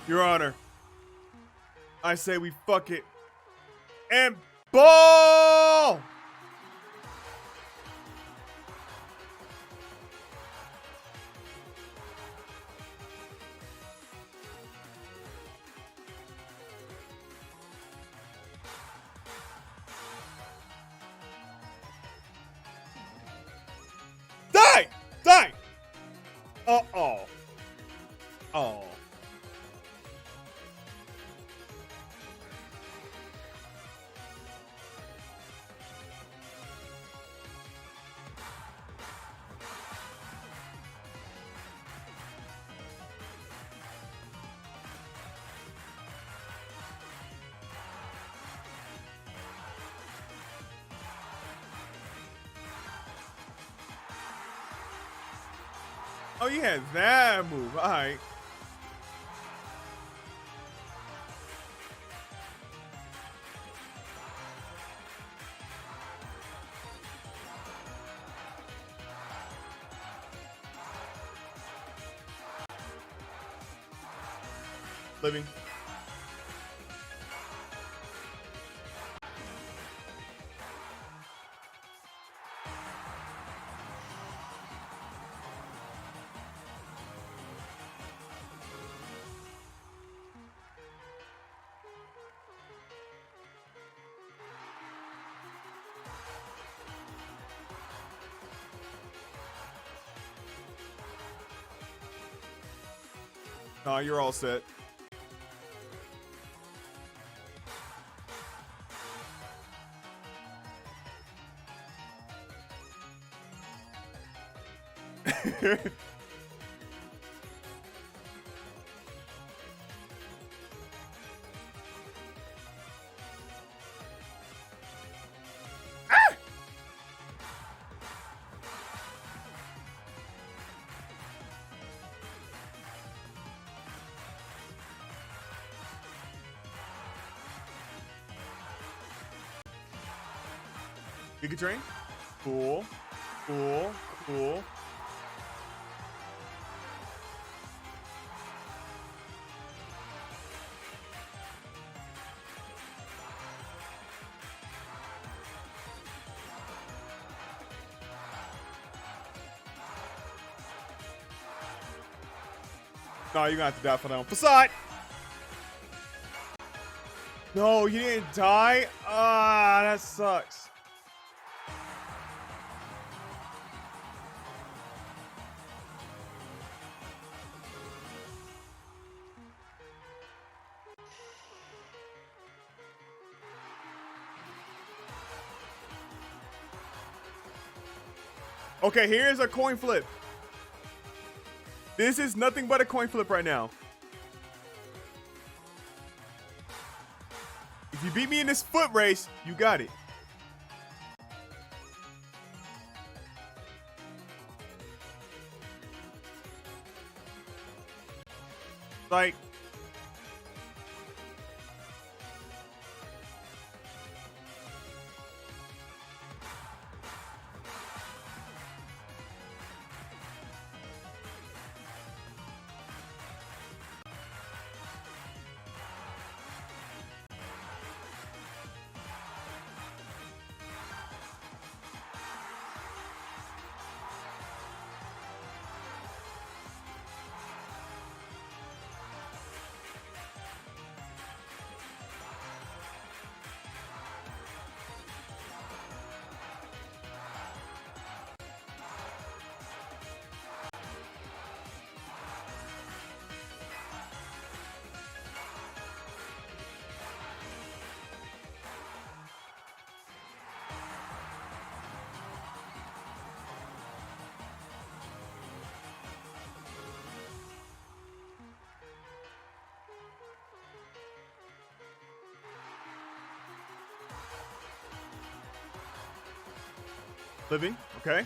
[SPEAKER 1] Your Honor, I say we fuck it and ball! Die! Die! Uh-oh. Oh. Oh, you had that move. All right. Living. Nah, you're all set. Giga Train. Cool. Cool. Cool. No, you're gonna have to die for that one. Facade! No, you didn't die? Ah, that sucks. Okay, here's a coin flip. This is nothing but a coin flip right now. If you beat me in this foot race, you got it. Like, living, okay.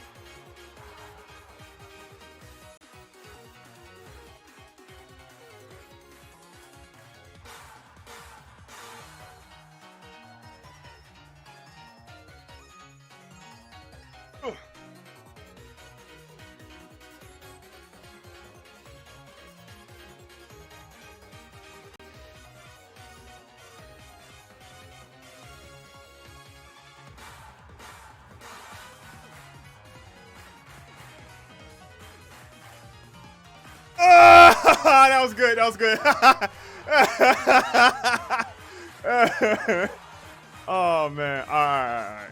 [SPEAKER 1] that was good. That was good. Oh man. All right.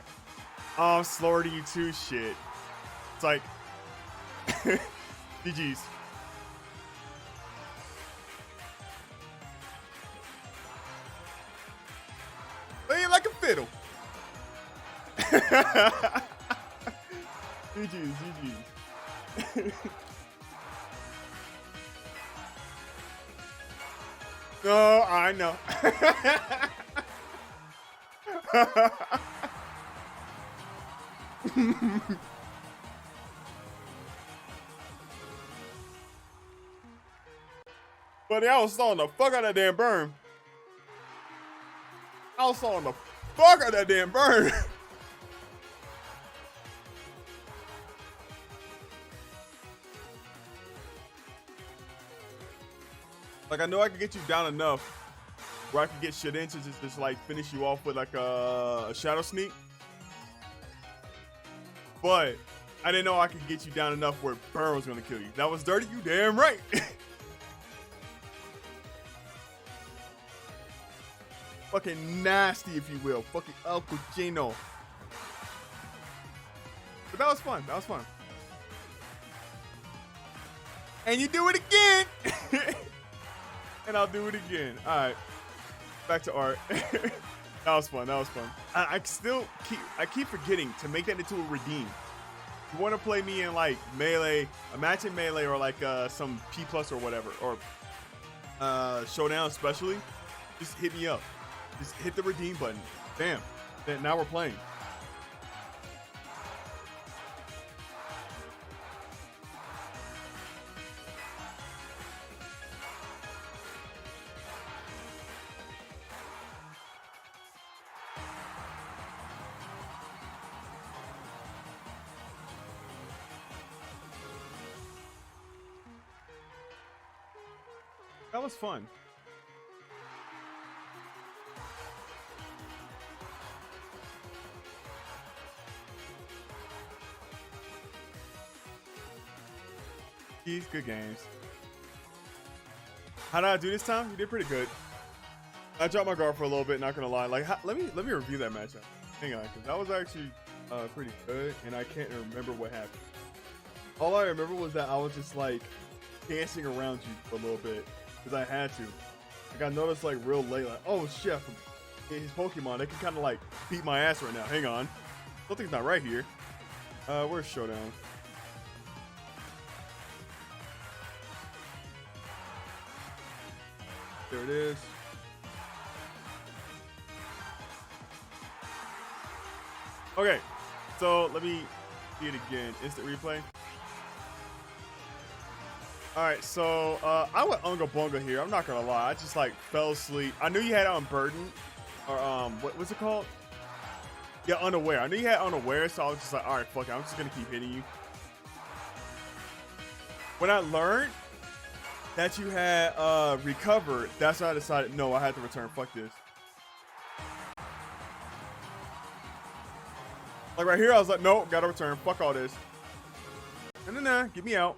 [SPEAKER 1] Oh, I'm slower than you too. Shit. It's like GG's. Play it like a fiddle. GG's. No, I know. Buddy, I was sawing the fuck out of that damn burn. I was sawing the fuck out of that damn burn. Like, I know I can get you down enough where I can get shit into just like finish you off with like a shadow sneak. But I didn't know I could get you down enough where burn was gonna kill you. That was dirty, you damn right. Fucking nasty, if you will. Fucking El Cuchino. But that was fun. That was fun. And you do it again. And I'll do it again. All right. Back to art. That was fun. That was fun. I keep forgetting to make that into a redeem. If you want to play me in like melee, a match in melee, or like some P+ or whatever, or showdown especially, just hit me up. Just hit the redeem button. Bam. Then now we're playing. That was fun. These good games. How did I do this time? You did pretty good. I dropped my guard for a little bit, not gonna lie. Like, let me review that matchup. Hang on, because that was actually pretty good, and I can't remember what happened. All I remember was that I was just like dancing around you for a little bit because I had to. Like, I noticed like real late, like, oh shit, his Pokemon, they can kind of like beat my ass right now. Hang on, something's not right here. Where's Showdown? There it is. Okay, so let me see it again. Instant replay. All right, so I went Unga Bunga here. I'm not gonna lie, I just like fell asleep. I knew you had on Burden, or what's it called? Yeah, Unaware. I knew you had Unaware, so I was just like, all right, fuck it. I'm just gonna keep hitting you. When I learned that you had recovered, that's when I decided, no, I had to return. Fuck this. Like right here, I was like, no, gotta return. Fuck all this. Nah, get me out.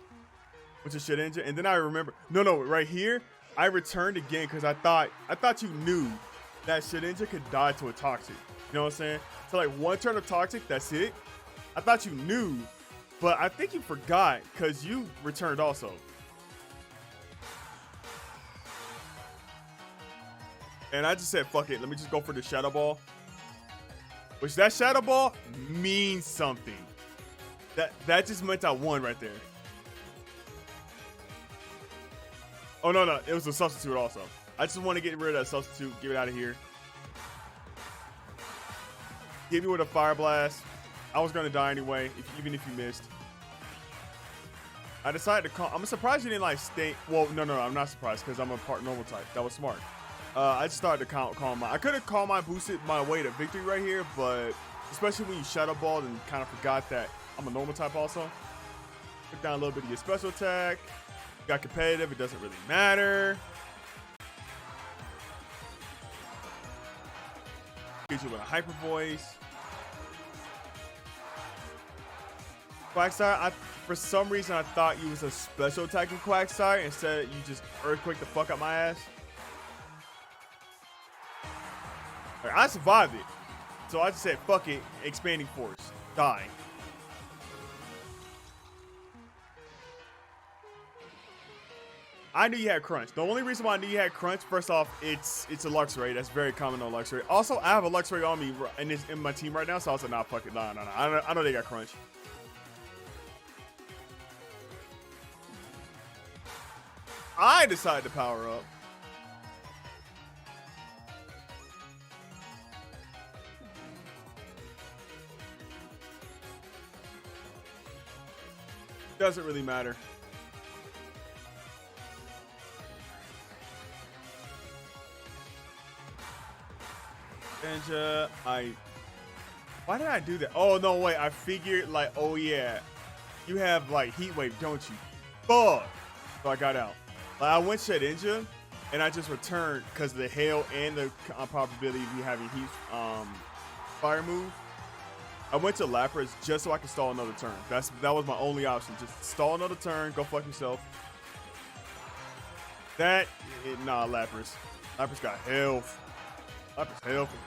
[SPEAKER 1] Which is shit engine. And then I remember, no, right here, I returned again because I thought you knew that shit engine could die to a toxic. You know what I'm saying? So like one turn of toxic, that's it. I thought you knew, but I think you forgot because you returned also. And I just said, fuck it. Let me just go for the Shadow Ball. Which that Shadow Ball means something. That just meant I won right there. Oh, no. It was a substitute also. I just want to get rid of that substitute. Get it out of here. Hit me with a Fire Blast. I was going to die anyway, even if you missed. I decided to call. I'm surprised you didn't like stay. Well, no. I'm not surprised because I'm a part normal type. That was smart. I just started to call my. I could have called my boosted my way to victory right here, but especially when you Shadow Balled and kind of forgot that I'm a normal type also. Put down a little bit of your special attack. Got competitive. It doesn't really matter. Gives you with a Hyper Voice. Quagsire, for some reason I thought you was a special attacking Quagsire. Instead, you just earthquake the fuck out my ass. Like, I survived it. So I just said, fuck it, expanding force. Die. I knew you had Crunch. The only reason why I knew you had Crunch, first off, it's a Luxray. That's very common on Luxray. Also, I have a Luxray on me in my team right now, so I was like, nah, fuck it. Nah. I know they got Crunch. I decided to power up. Doesn't really matter. And why did I do that? Oh no, wait, I figured like, oh yeah, you have like Heat Wave, don't you? Fuck. So I got out. Like, I went Shedinja, and I just returned because of the hail and the probability of you having Heat Fire move. I went to Lapras just so I could stall another turn. That was my only option. Just stall another turn, go fuck yourself. Nah, Lapras. Lapras got health. Lapras healthy.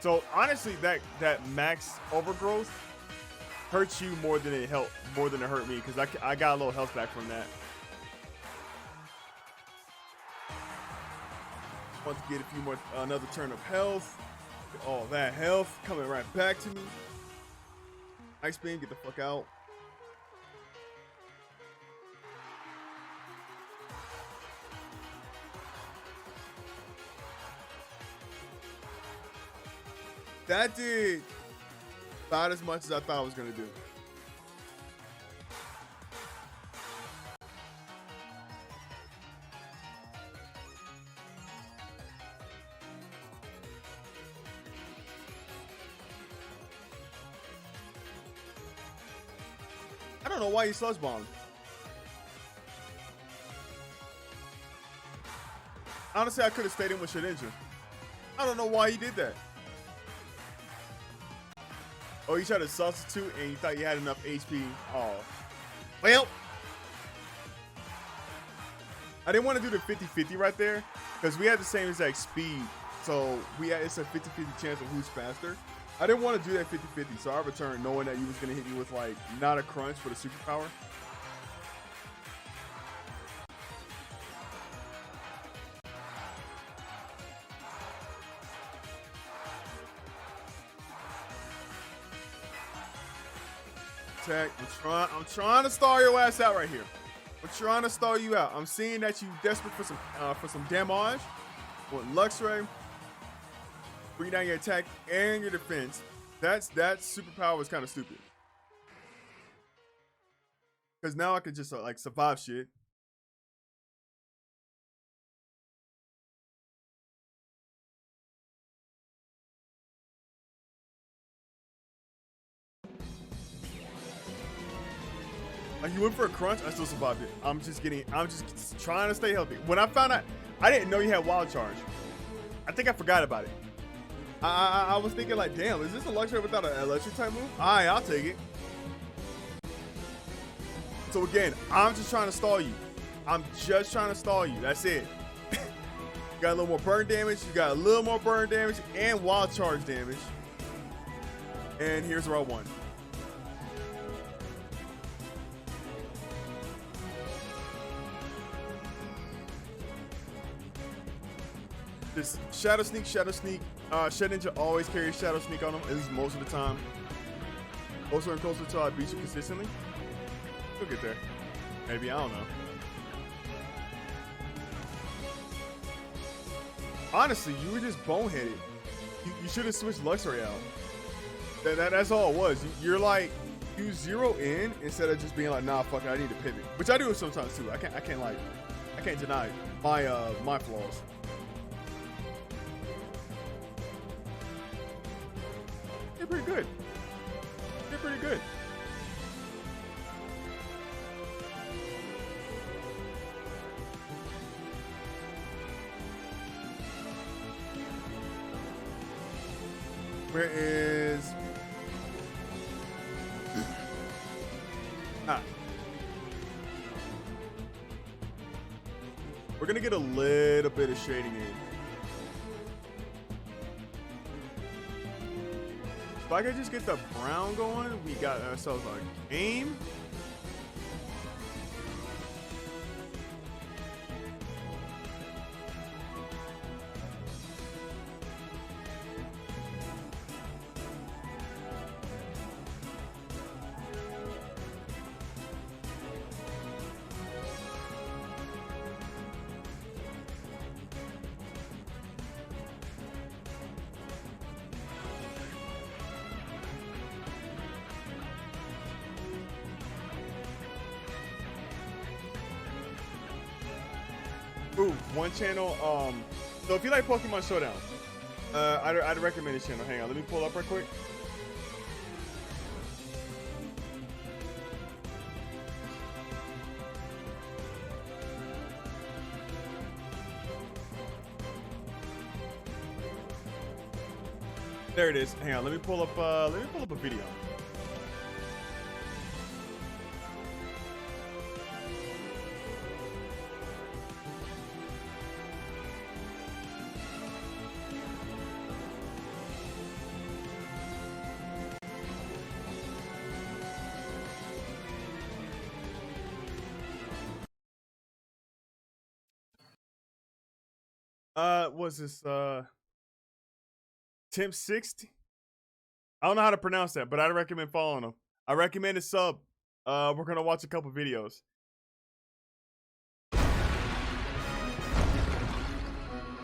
[SPEAKER 1] So honestly, that max overgrowth hurts you more than it hurt me, because I got a little health back from that. Want to get a few more, another turn of health. All that health coming right back to me. Ice Beam, get the fuck out. That did about as much as I thought I was gonna do. I don't know why you sludge bombed. Honestly, I could have stayed in with Shedinja. I don't know why he did that. Oh, you tried to substitute and you thought you had enough HP. Oh. Well. I didn't want to do the 50-50 right there because we had the same exact speed. So it's a 50-50 chance of who's faster. I didn't want to do that 50-50, so I returned knowing that you was going to hit me with like not a crunch for the superpower. Tech, I'm trying to stall your ass out right here. I'm trying to stall you out. I'm seeing that you desperate for some damage. With Luxray, bring down your attack and your defense. That superpower is kind of stupid. Because now I can just like survive shit. Like, you went for a crunch, I still survived it. I'm just trying to stay healthy. When I found out, I didn't know you had wild charge. I think I forgot about it. I was thinking like, damn, is this a Luxray without an electric type move? Alright, I'll take it. So again, I'm just trying to stall you. I'm just trying to stall you. That's it. You got a little more burn damage. You got a little more burn damage and wild charge damage. And here's where I won. Just Shadow Sneak. Shedinja always carries Shadow Sneak on him, at least most of the time. Closer and closer until I beat you consistently. We'll get there. Maybe, I don't know. Honestly, you were just boneheaded. You should have switched Luxray out. That's all it was. You're like, you zero in instead of just being like, nah, fuck it, I need to pivot. Which I do it sometimes too. I can't deny my flaws. You're pretty good. You're pretty good. Where is Ah. We're gonna get a little bit of shading in. If I could just get the brown going, we got ourselves a game. Ooh, one channel. So if you like Pokemon Showdown, I'd recommend this channel. Hang on, let me pull up right quick. There it is. Hang on, let me pull up a video. Was this Tim 60? I don't know how to pronounce that, but I'd recommend following him. I recommend a sub. We're gonna watch a couple videos.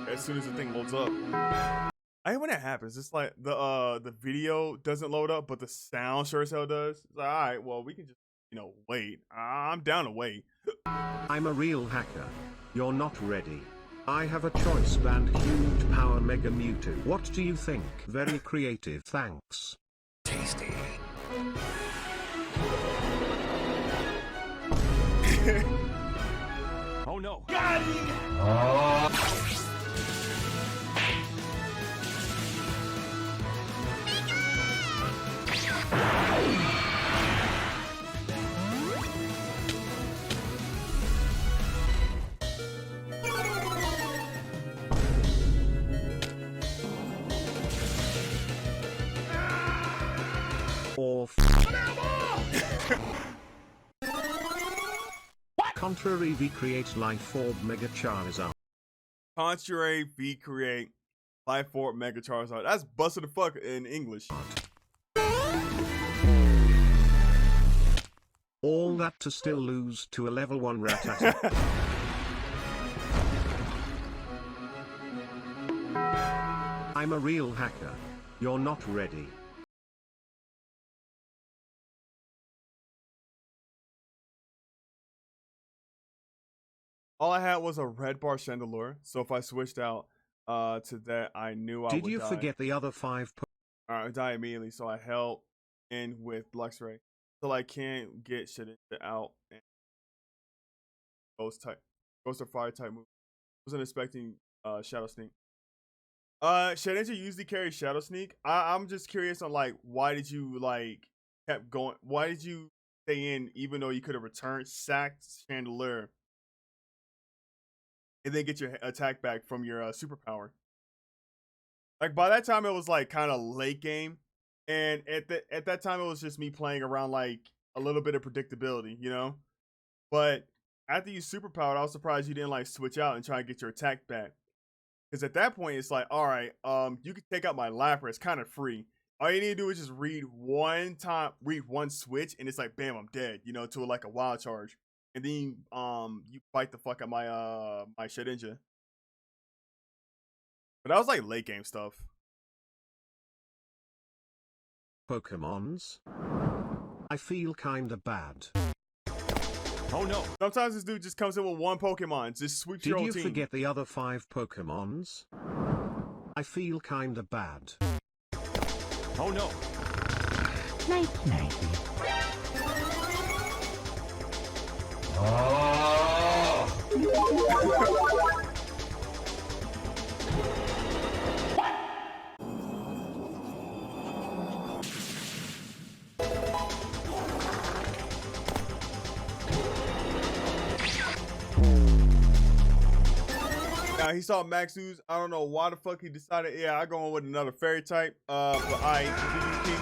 [SPEAKER 1] As soon as the thing loads up. I hate when that happens. It's like the video doesn't load up, but the sound sure as hell does. It's like, all right, well, we can just, wait. I'm down to wait.
[SPEAKER 18] I'm a real hacker. You're not ready. I have a choice band huge power Mega Mewtwo. What do you think? Very creative, thanks. Tasty.
[SPEAKER 12] Oh no.
[SPEAKER 18] Got Contrary V create Life Orb Mega Charizard.
[SPEAKER 1] Contrary V create Life Orb Mega Charizard. That's busted the fuck in English.
[SPEAKER 18] All that to still lose to a level 1 Rattata. I'm a real hacker. You're not ready.
[SPEAKER 1] All I had was a red bar Chandelure, so if I switched out to that, I knew I would die.
[SPEAKER 18] Did you forget the other 5?
[SPEAKER 1] I die immediately, so I held in with Luxray. So I can't get shit out and Ghost or Fire type move. Wasn't expecting Shadow Sneak. Shedinja usually carries Shadow Sneak. I'm just curious on why did you kept going? Why did you stay in even though you could have returned, sacked Chandelure, and then get your attack back from your superpower? By that time it was kind of late game, and at that time it was just me playing around a little bit of predictability, But after you superpowered, I was surprised you didn't switch out and try and get your attack back. Because at that point it's all right, you can take out my Lapras. It's kind of free. All you need to do is just read one switch, and it's bam, I'm dead. To a wild charge. And then you fight the fuck out my my Shedinja. But that was late game stuff.
[SPEAKER 18] Pokemons? I feel kinda bad.
[SPEAKER 12] Oh no.
[SPEAKER 1] Sometimes this dude just comes in with one Pokemon, just sweeps your whole team.
[SPEAKER 18] Did you forget the other 5 Pokemons? I feel kinda bad.
[SPEAKER 12] Oh no.
[SPEAKER 18] Night night.
[SPEAKER 1] Yeah, he saw Max Ooze. I don't know why the fuck he decided. Yeah, I going with another fairy type. But I King.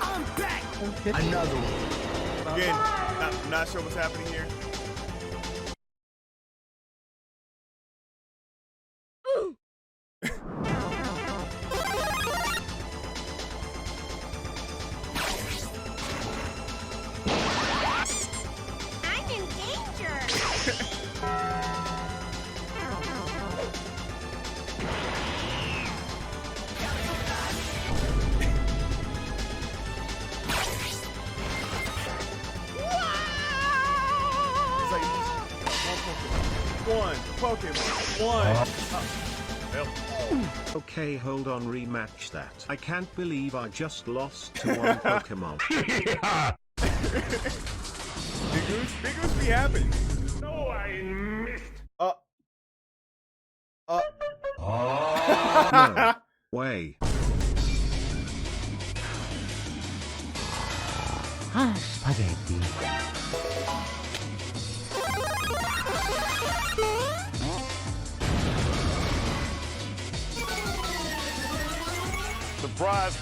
[SPEAKER 12] I'm back. Another one.
[SPEAKER 1] Again, not sure what's happening here.
[SPEAKER 17] I'm in danger.
[SPEAKER 1] It's like one Pokemon. One.
[SPEAKER 18] Okay, hold on, rematch that. I can't believe I just lost to one Pokemon.
[SPEAKER 1] Big Goose be happening.
[SPEAKER 12] No, I missed.
[SPEAKER 18] No way.
[SPEAKER 12] Spaghetti.
[SPEAKER 16] Surprise.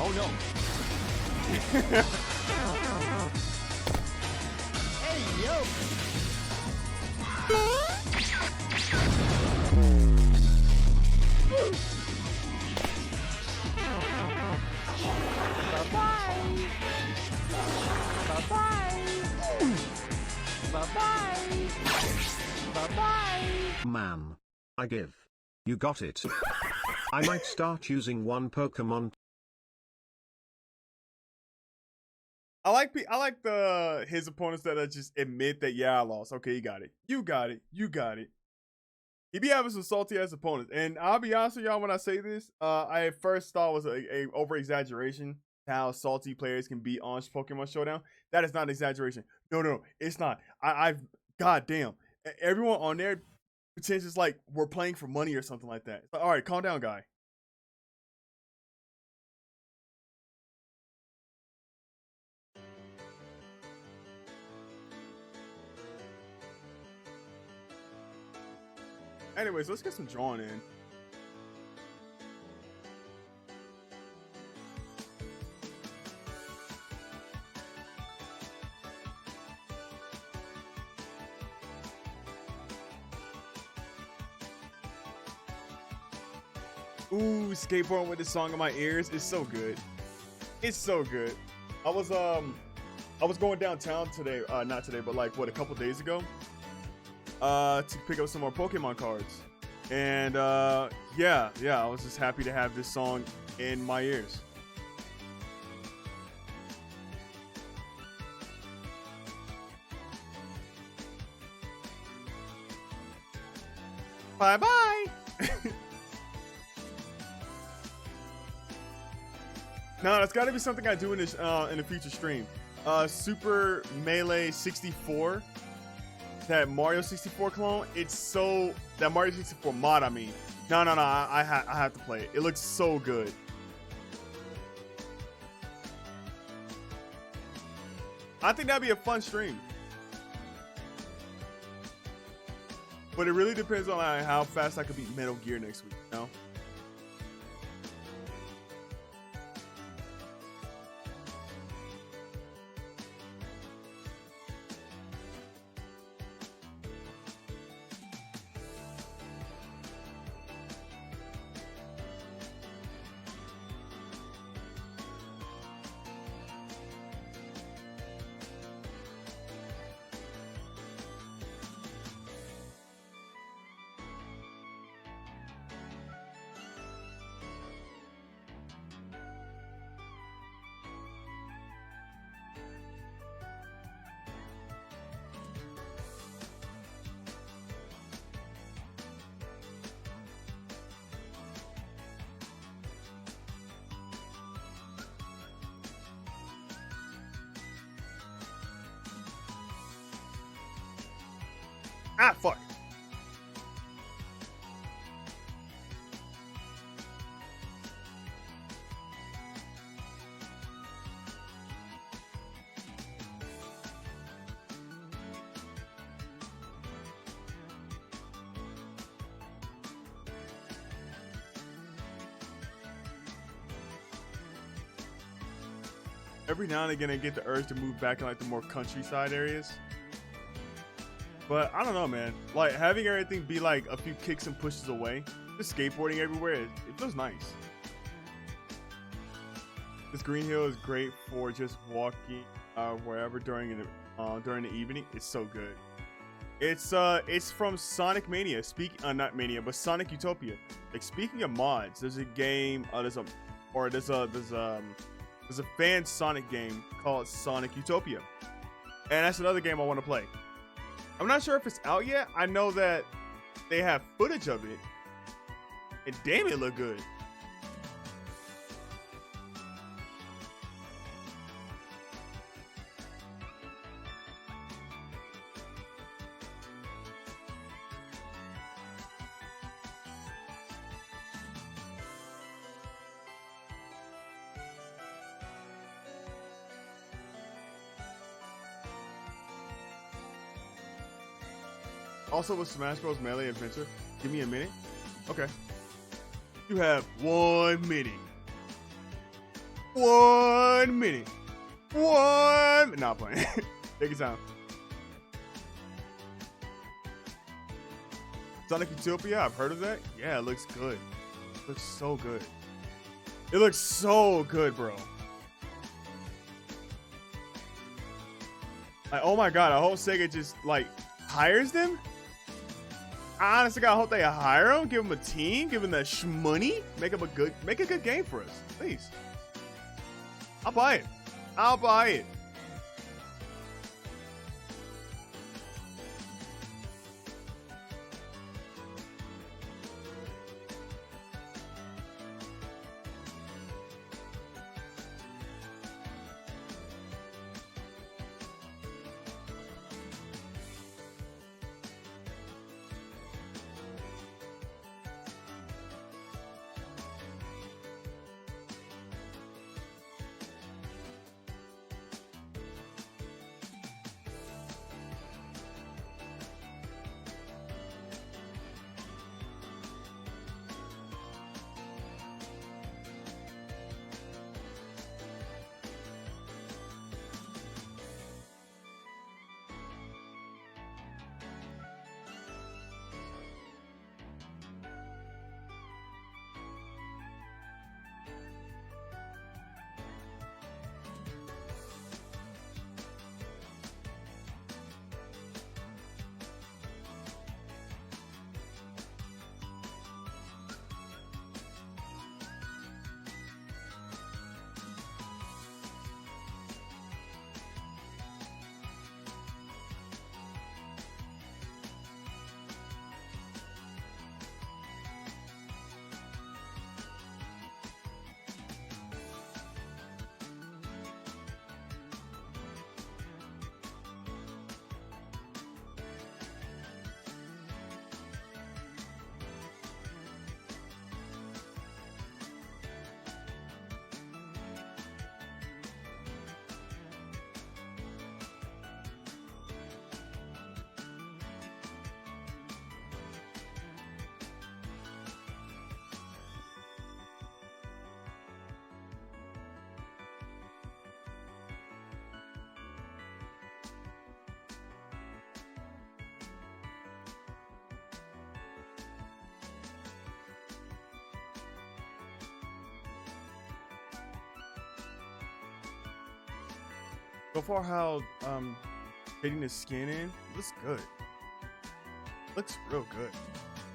[SPEAKER 12] Oh no. Hey yo.
[SPEAKER 17] Bye-bye. Bye-bye. Bye-bye. Bye-bye.
[SPEAKER 18] Man. I give. You got it. I might start using one Pokemon.
[SPEAKER 1] I like his opponents that just admit that, yeah, I lost. Okay, you got it. You got it. You got it. He be having some salty ass opponents. And I'll be honest with y'all when I say this, I at first thought it was a over exaggeration how salty players can be on Pokemon Showdown. That is not an exaggeration. No, it's not. I've goddamn. Everyone on there pretends it's like we're playing for money or something like that. It's like, all right, calm down, guy. Anyways, let's get some drawing in. Ooh, skateboarding with this song in my ears is so good. It's so good. I was going downtown today, not today, but like what, a couple days ago, to pick up some more Pokemon cards. And yeah, I was just happy to have this song in my ears. Bye-bye. No, that's got to be something I do in this in a future stream. Super Melee 64, that Mario 64 clone. It's so that Mario 64 mod. I mean, no. I have to play it. It looks so good. I think that'd be a fun stream. But it really depends on how fast I could beat Metal Gear next week. You know? Ah, fuck. Every now and again, I get the urge to move back in like the more countryside areas. But I don't know, man. Like having everything be like a few kicks and pushes away, just skateboarding everywhere, it feels nice. This green hill is great for just walking wherever during the evening. It's so good. It's from Sonic Mania. Not Mania, but Sonic Utopia. Like speaking of mods, there's a game. There's a fan Sonic game called Sonic Utopia, and that's another game I want to play. I'm not sure if it's out yet. I know that they have footage of it, and damn, it looked good. Also with Smash Bros. Melee Adventure, give me a minute. Okay. You have 1 minute. 1 minute. Not playing. Take your time. Sonic Utopia, I've heard of that. Yeah, it looks good. It looks so good. It looks so good, bro. Like, oh my god, I hope Sega just like hires them. I honestly gotta hope they hire them, give them a team, give them that shmoney, make a good game for us, please. I'll buy it. I'll buy it. So far, how fitting the skin in looks good. Looks real good.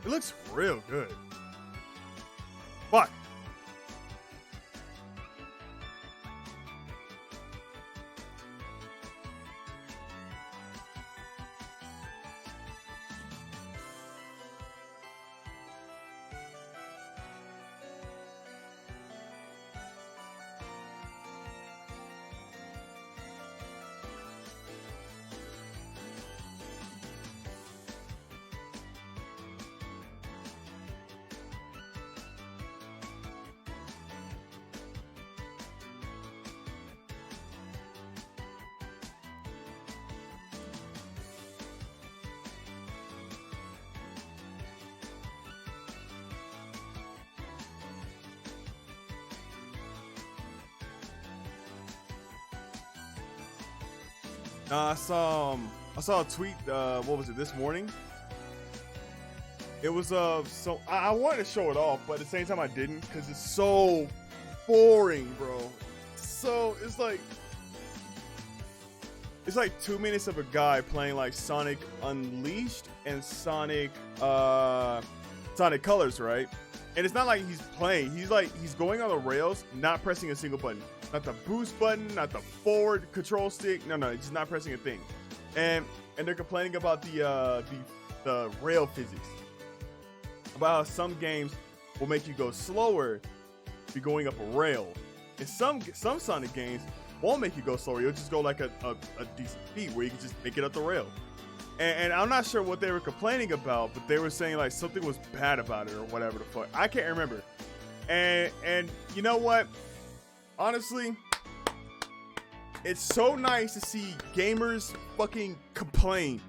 [SPEAKER 1] It looks real good. Fuck. I saw a tweet. What was it this morning? It was so I wanted to show it off, but at the same time I didn't because it's so boring, bro. So it's like 2 minutes of a guy playing like Sonic Unleashed and Sonic Colors, right? And it's not like he's playing. He's going on the rails, not pressing a single button. Not the boost button, not the forward control stick. No, he's just not pressing a thing. And they're complaining about the rail physics. About how some games will make you go slower if you're going up a rail. And some Sonic games won't make you go slower. You'll just go like a decent speed where you can just make it up the rail. And I'm not sure what they were complaining about, but they were saying like something was bad about it or whatever the fuck. I can't remember. And you know what? Honestly, it's so nice to see gamers fucking complain,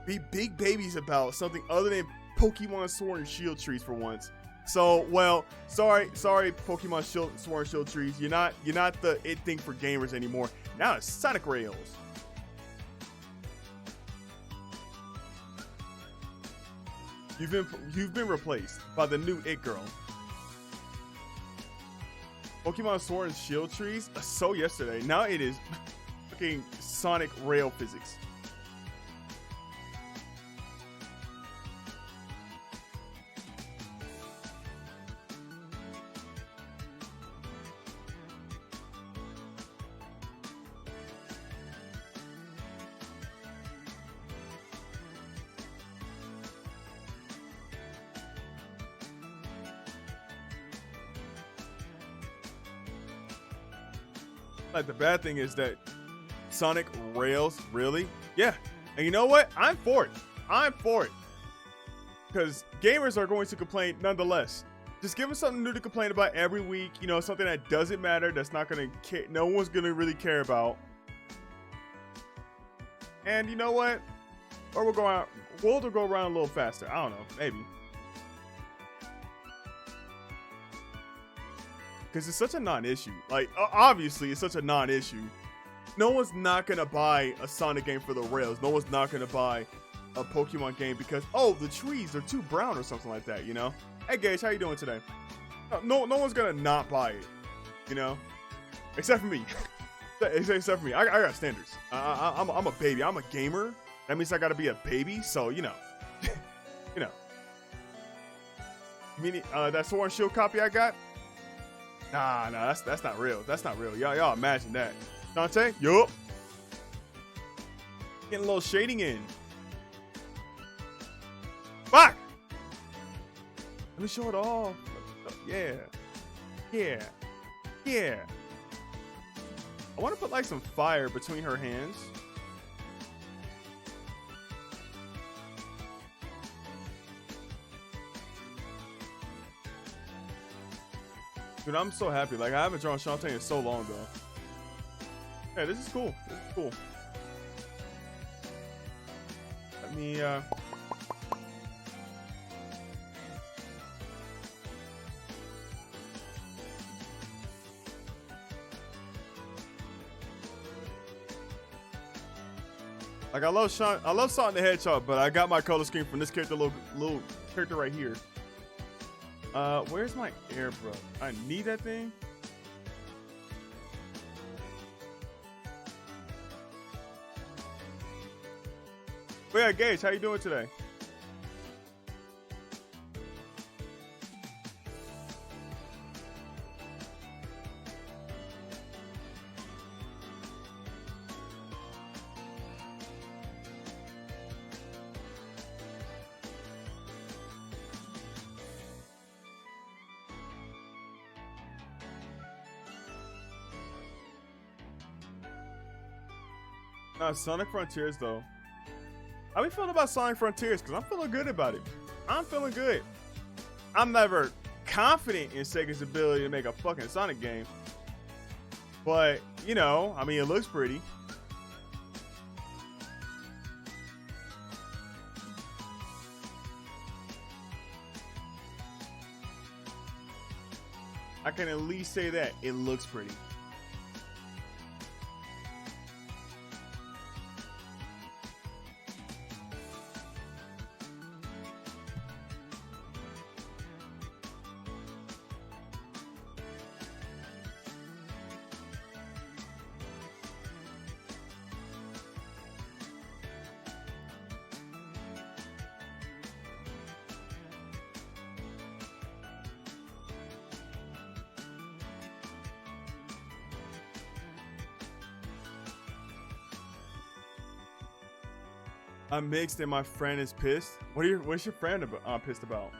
[SPEAKER 1] be big babies about something other than Pokemon Sword and Shield trees for once. So, well, sorry, Pokemon Sword and Shield trees. You're not the it thing for gamers anymore. Now it's Sonic Rails. You've been replaced by the new It Girl. Pokemon Sword and Shield trees. So yesterday. Now it is fucking Sonic Rail physics. Like the bad thing is that Sonic Rails, really? Yeah. And you know what? I'm for it. Because gamers are going to complain nonetheless. Just give them something new to complain about every week. You know, something that doesn't matter, that's not going to care. No one's going to really care about. And you know what? Or we'll go around a little faster. I don't know. Maybe. Because it's such a non-issue. Like, obviously, it's such a non-issue. No one's not going to buy a Sonic game for the rails. No one's not going to buy a Pokemon game because, oh, the trees are too brown or something like that, you know? Hey, Gage, how you doing today? No one's going to not buy it, you know? Except for me. Except for me. I got standards. I'm a baby. I'm a gamer. That means I got to be a baby. So, you know. You know. Meaning, that Sword and Shield copy I got? Nah, that's not real. That's not real. Y'all imagine that. Dante? Yup. Getting a little shading in. Fuck! Let me show it off. Yeah. I want to put like some fire between her hands. Dude, I'm so happy. Like, I haven't drawn Shantae in so long, though. Hey, this is cool. Let me, like, I love Sonic the Hedgehog, but I got my color scheme from this character, little character right here. Where's my airbrush? I need that thing. But yeah, Gage, how you doing today? Sonic Frontiers, though. How we feeling about Sonic Frontiers? Because I'm feeling good about it. I'm feeling good. I'm never confident in Sega's ability to make a fucking Sonic game. But, you know, I mean, it looks pretty. I can at least say that. It looks pretty. I'm mixed and my friend is pissed. What's your friend pissed about?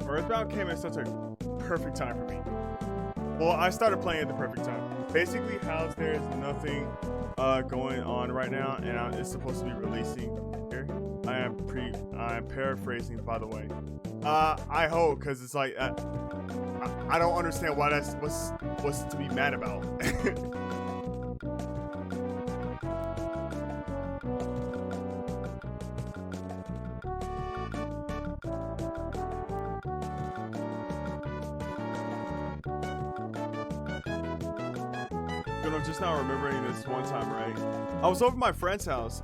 [SPEAKER 1] Earthbound came at such a perfect time for me. Well, I started playing at the perfect time. Basically, how's there's nothing going on right now, and it's supposed to be releasing here. I'm paraphrasing, by the way. I hope, because it's like I don't understand why that's what's to be mad about. I'm just now remembering this one time, right? I was over at my friend's house.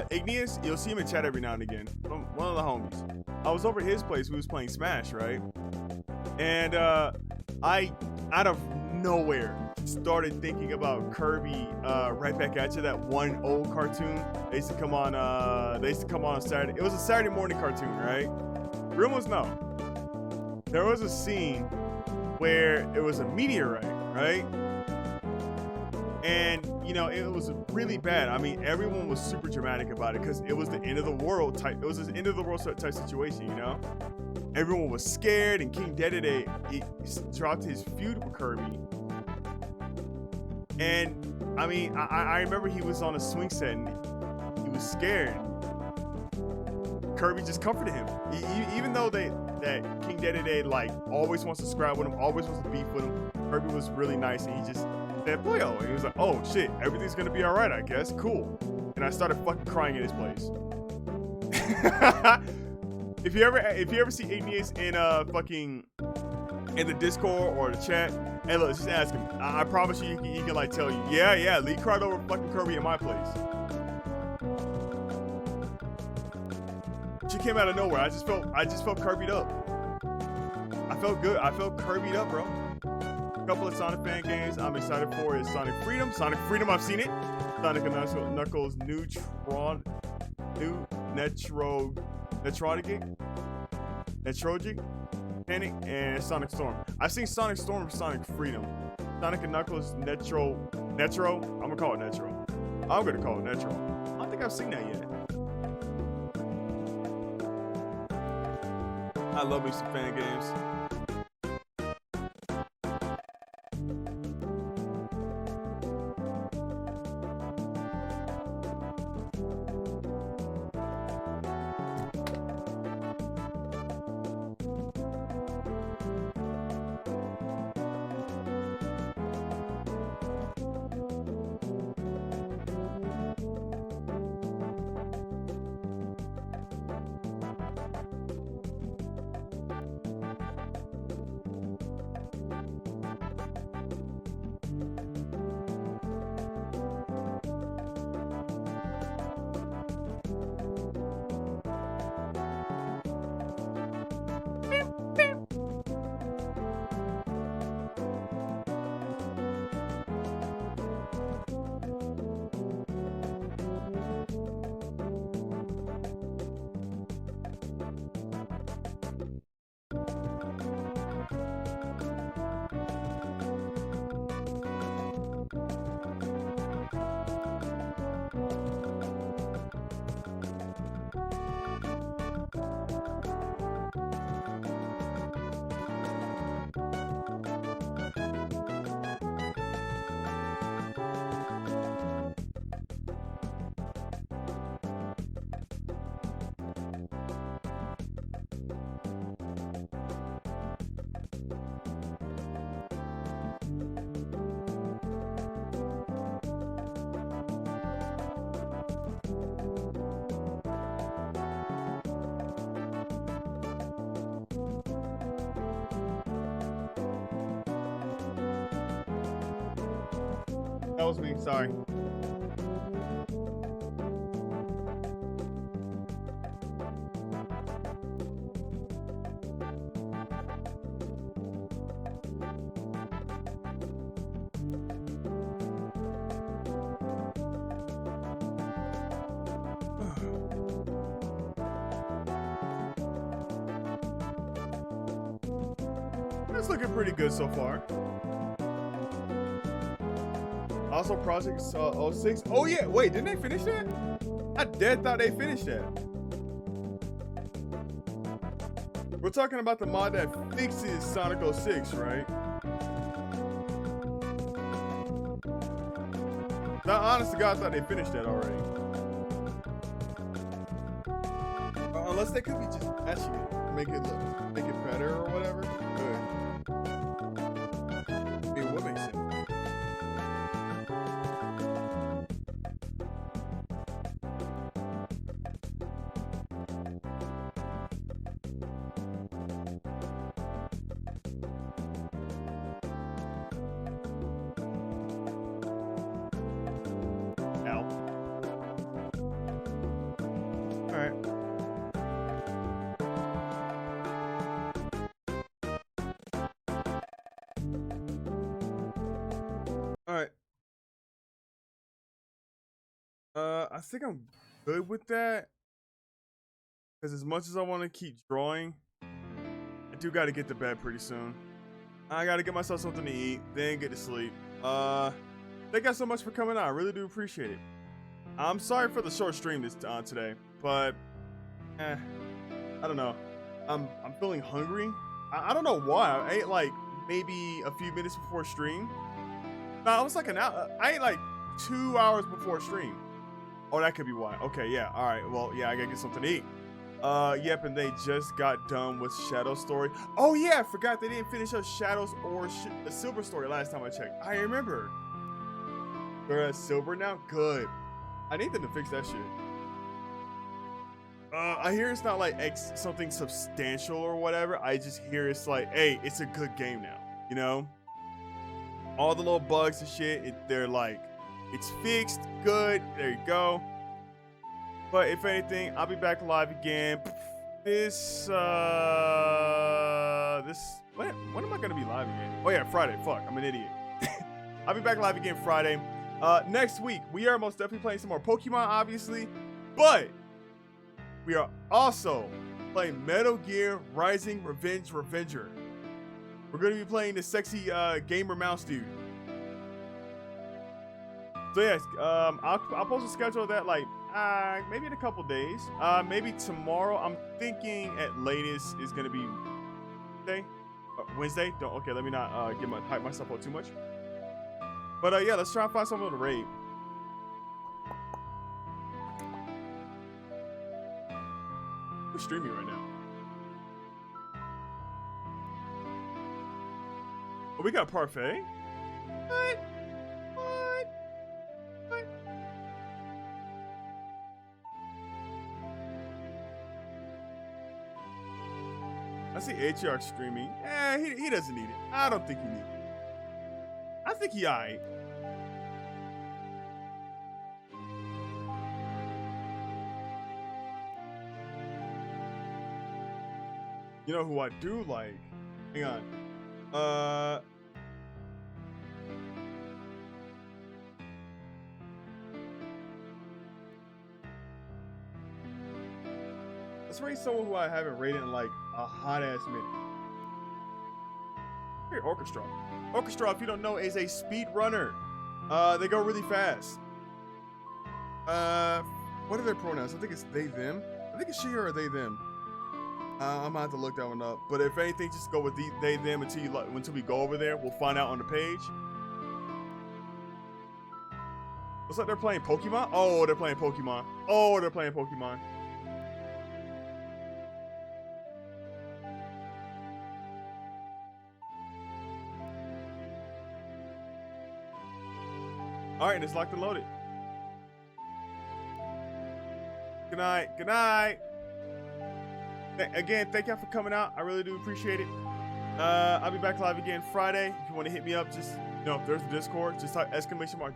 [SPEAKER 1] Igneous, you'll see him in chat every now and again. One of the homies. I was over at his place. We was playing Smash, right? And I, out of nowhere, started thinking about Kirby Right Back At You, that one old cartoon. They used to come on. They used to come on Saturday. It was a Saturday morning cartoon, right? Real ones know. There was a scene where it was a meteorite, right? And, you know, it was really bad. I mean, everyone was super dramatic about it because it was the end of the world type. It was an end of the world type situation, you know? Everyone was scared, and King Dedede, he dropped his feud with Kirby. And, I mean, I remember he was on a swing set and he was scared. Kirby just comforted him. Even though that King Dedede, like, always wants to scrap with him, always wants to beef with him, Kirby was really nice, and he just said, boyo. And he was like, oh shit, everything's gonna be all right, I guess. Cool. And I started fucking crying in his place. If you ever see Igneous in in the Discord or the chat, hey, look, just ask him. I promise you, he can like tell you, yeah, Lee cried over fucking Kirby in my place. She came out of nowhere. I just felt Kirby'd up. I felt good. I felt Kirby'd up, bro. A couple of Sonic fan games I'm excited for is Sonic Freedom. Sonic Freedom, I've seen it. Sonic and Knuckles Netrogic Panic, and Sonic Storm. I've seen Sonic Storm and Sonic Freedom. Sonic and Knuckles Netro, I'm gonna call it Netro. I'm gonna call it Metro. I don't think I've seen that yet. I love me some fan games. That was me, sorry. That's looking pretty good so far. Also, Project 06. Oh yeah, wait, didn't they finish that? I dead thought they finished that. We're talking about the mod that fixes Sonic 06, right? Now, honest to God, I thought they finished that already. Unless they could be just patching it, make it better or whatever. Good. I mean, what makes sense? I think I'm good with that. Because as much as I want to keep drawing, I do got to get to bed pretty soon. I got to get myself something to eat, then get to sleep. Thank you guys so much for coming out. I really do appreciate it. I'm sorry for the short stream today, but I don't know. I'm feeling hungry. I don't know why. I ate like maybe a few minutes before stream. No, it was like an hour. I ate like 2 hours before stream. Oh, that could be why. Okay, yeah. All right. Well, yeah, I gotta get something to eat. Yep, and they just got done with Shadow Story. Oh yeah, I forgot they didn't finish up Shadows or the Silver Story last time I checked. I remember. They're at Silver now? Good. I need them to fix that shit. I hear it's not like something substantial or whatever. I just hear it's like, hey, it's a good game now. You know? All the little bugs and shit, they're like, it's fixed, good, there you go. But if anything, I'll be back live again. When am I gonna be live again? Oh yeah, Friday, fuck, I'm an idiot. I'll be back live again Friday. Next week, we are most definitely playing some more Pokemon, obviously, but we are also playing Metal Gear Rising Revenge Revenger. We're gonna be playing the sexy gamer mouse dude. So yes, I'll post a schedule of that like maybe in a couple days. Maybe tomorrow. I'm thinking at latest is gonna be Wednesday. Okay, let me not hype myself up too much. But yeah, let's try and find someone to raid. Who's streaming right now? Oh, we got Parfait. What? I see ATR streaming. He doesn't need it. I don't think he needs it. I think he alright. You know who I do like? Hang on. Let's rate someone who I haven't rated in like a hot ass minute. Here, Orchestra. Orchestra, if you don't know, is a speed runner. They go really fast. What are their pronouns? I think it's they, them. I think it's she, her, or they, them. I'm gonna have to look that one up. But if anything, just go with they, them until we go over there. We'll find out on the page. Looks like they're playing Pokemon. Oh, they're playing Pokemon. Oh, they're playing Pokemon. All right, it's locked and loaded. Good night. Good night. Again, thank y'all for coming out. I really do appreciate it. I'll be back live again Friday. If you want to hit me up, just if there's a Discord, just type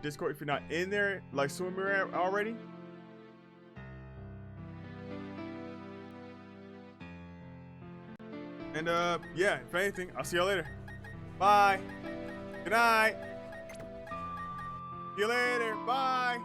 [SPEAKER 1] !Discord if you're not in there, like Swimmer already. And yeah, if anything, I'll see y'all later. Bye. Good night. See you later. Bye.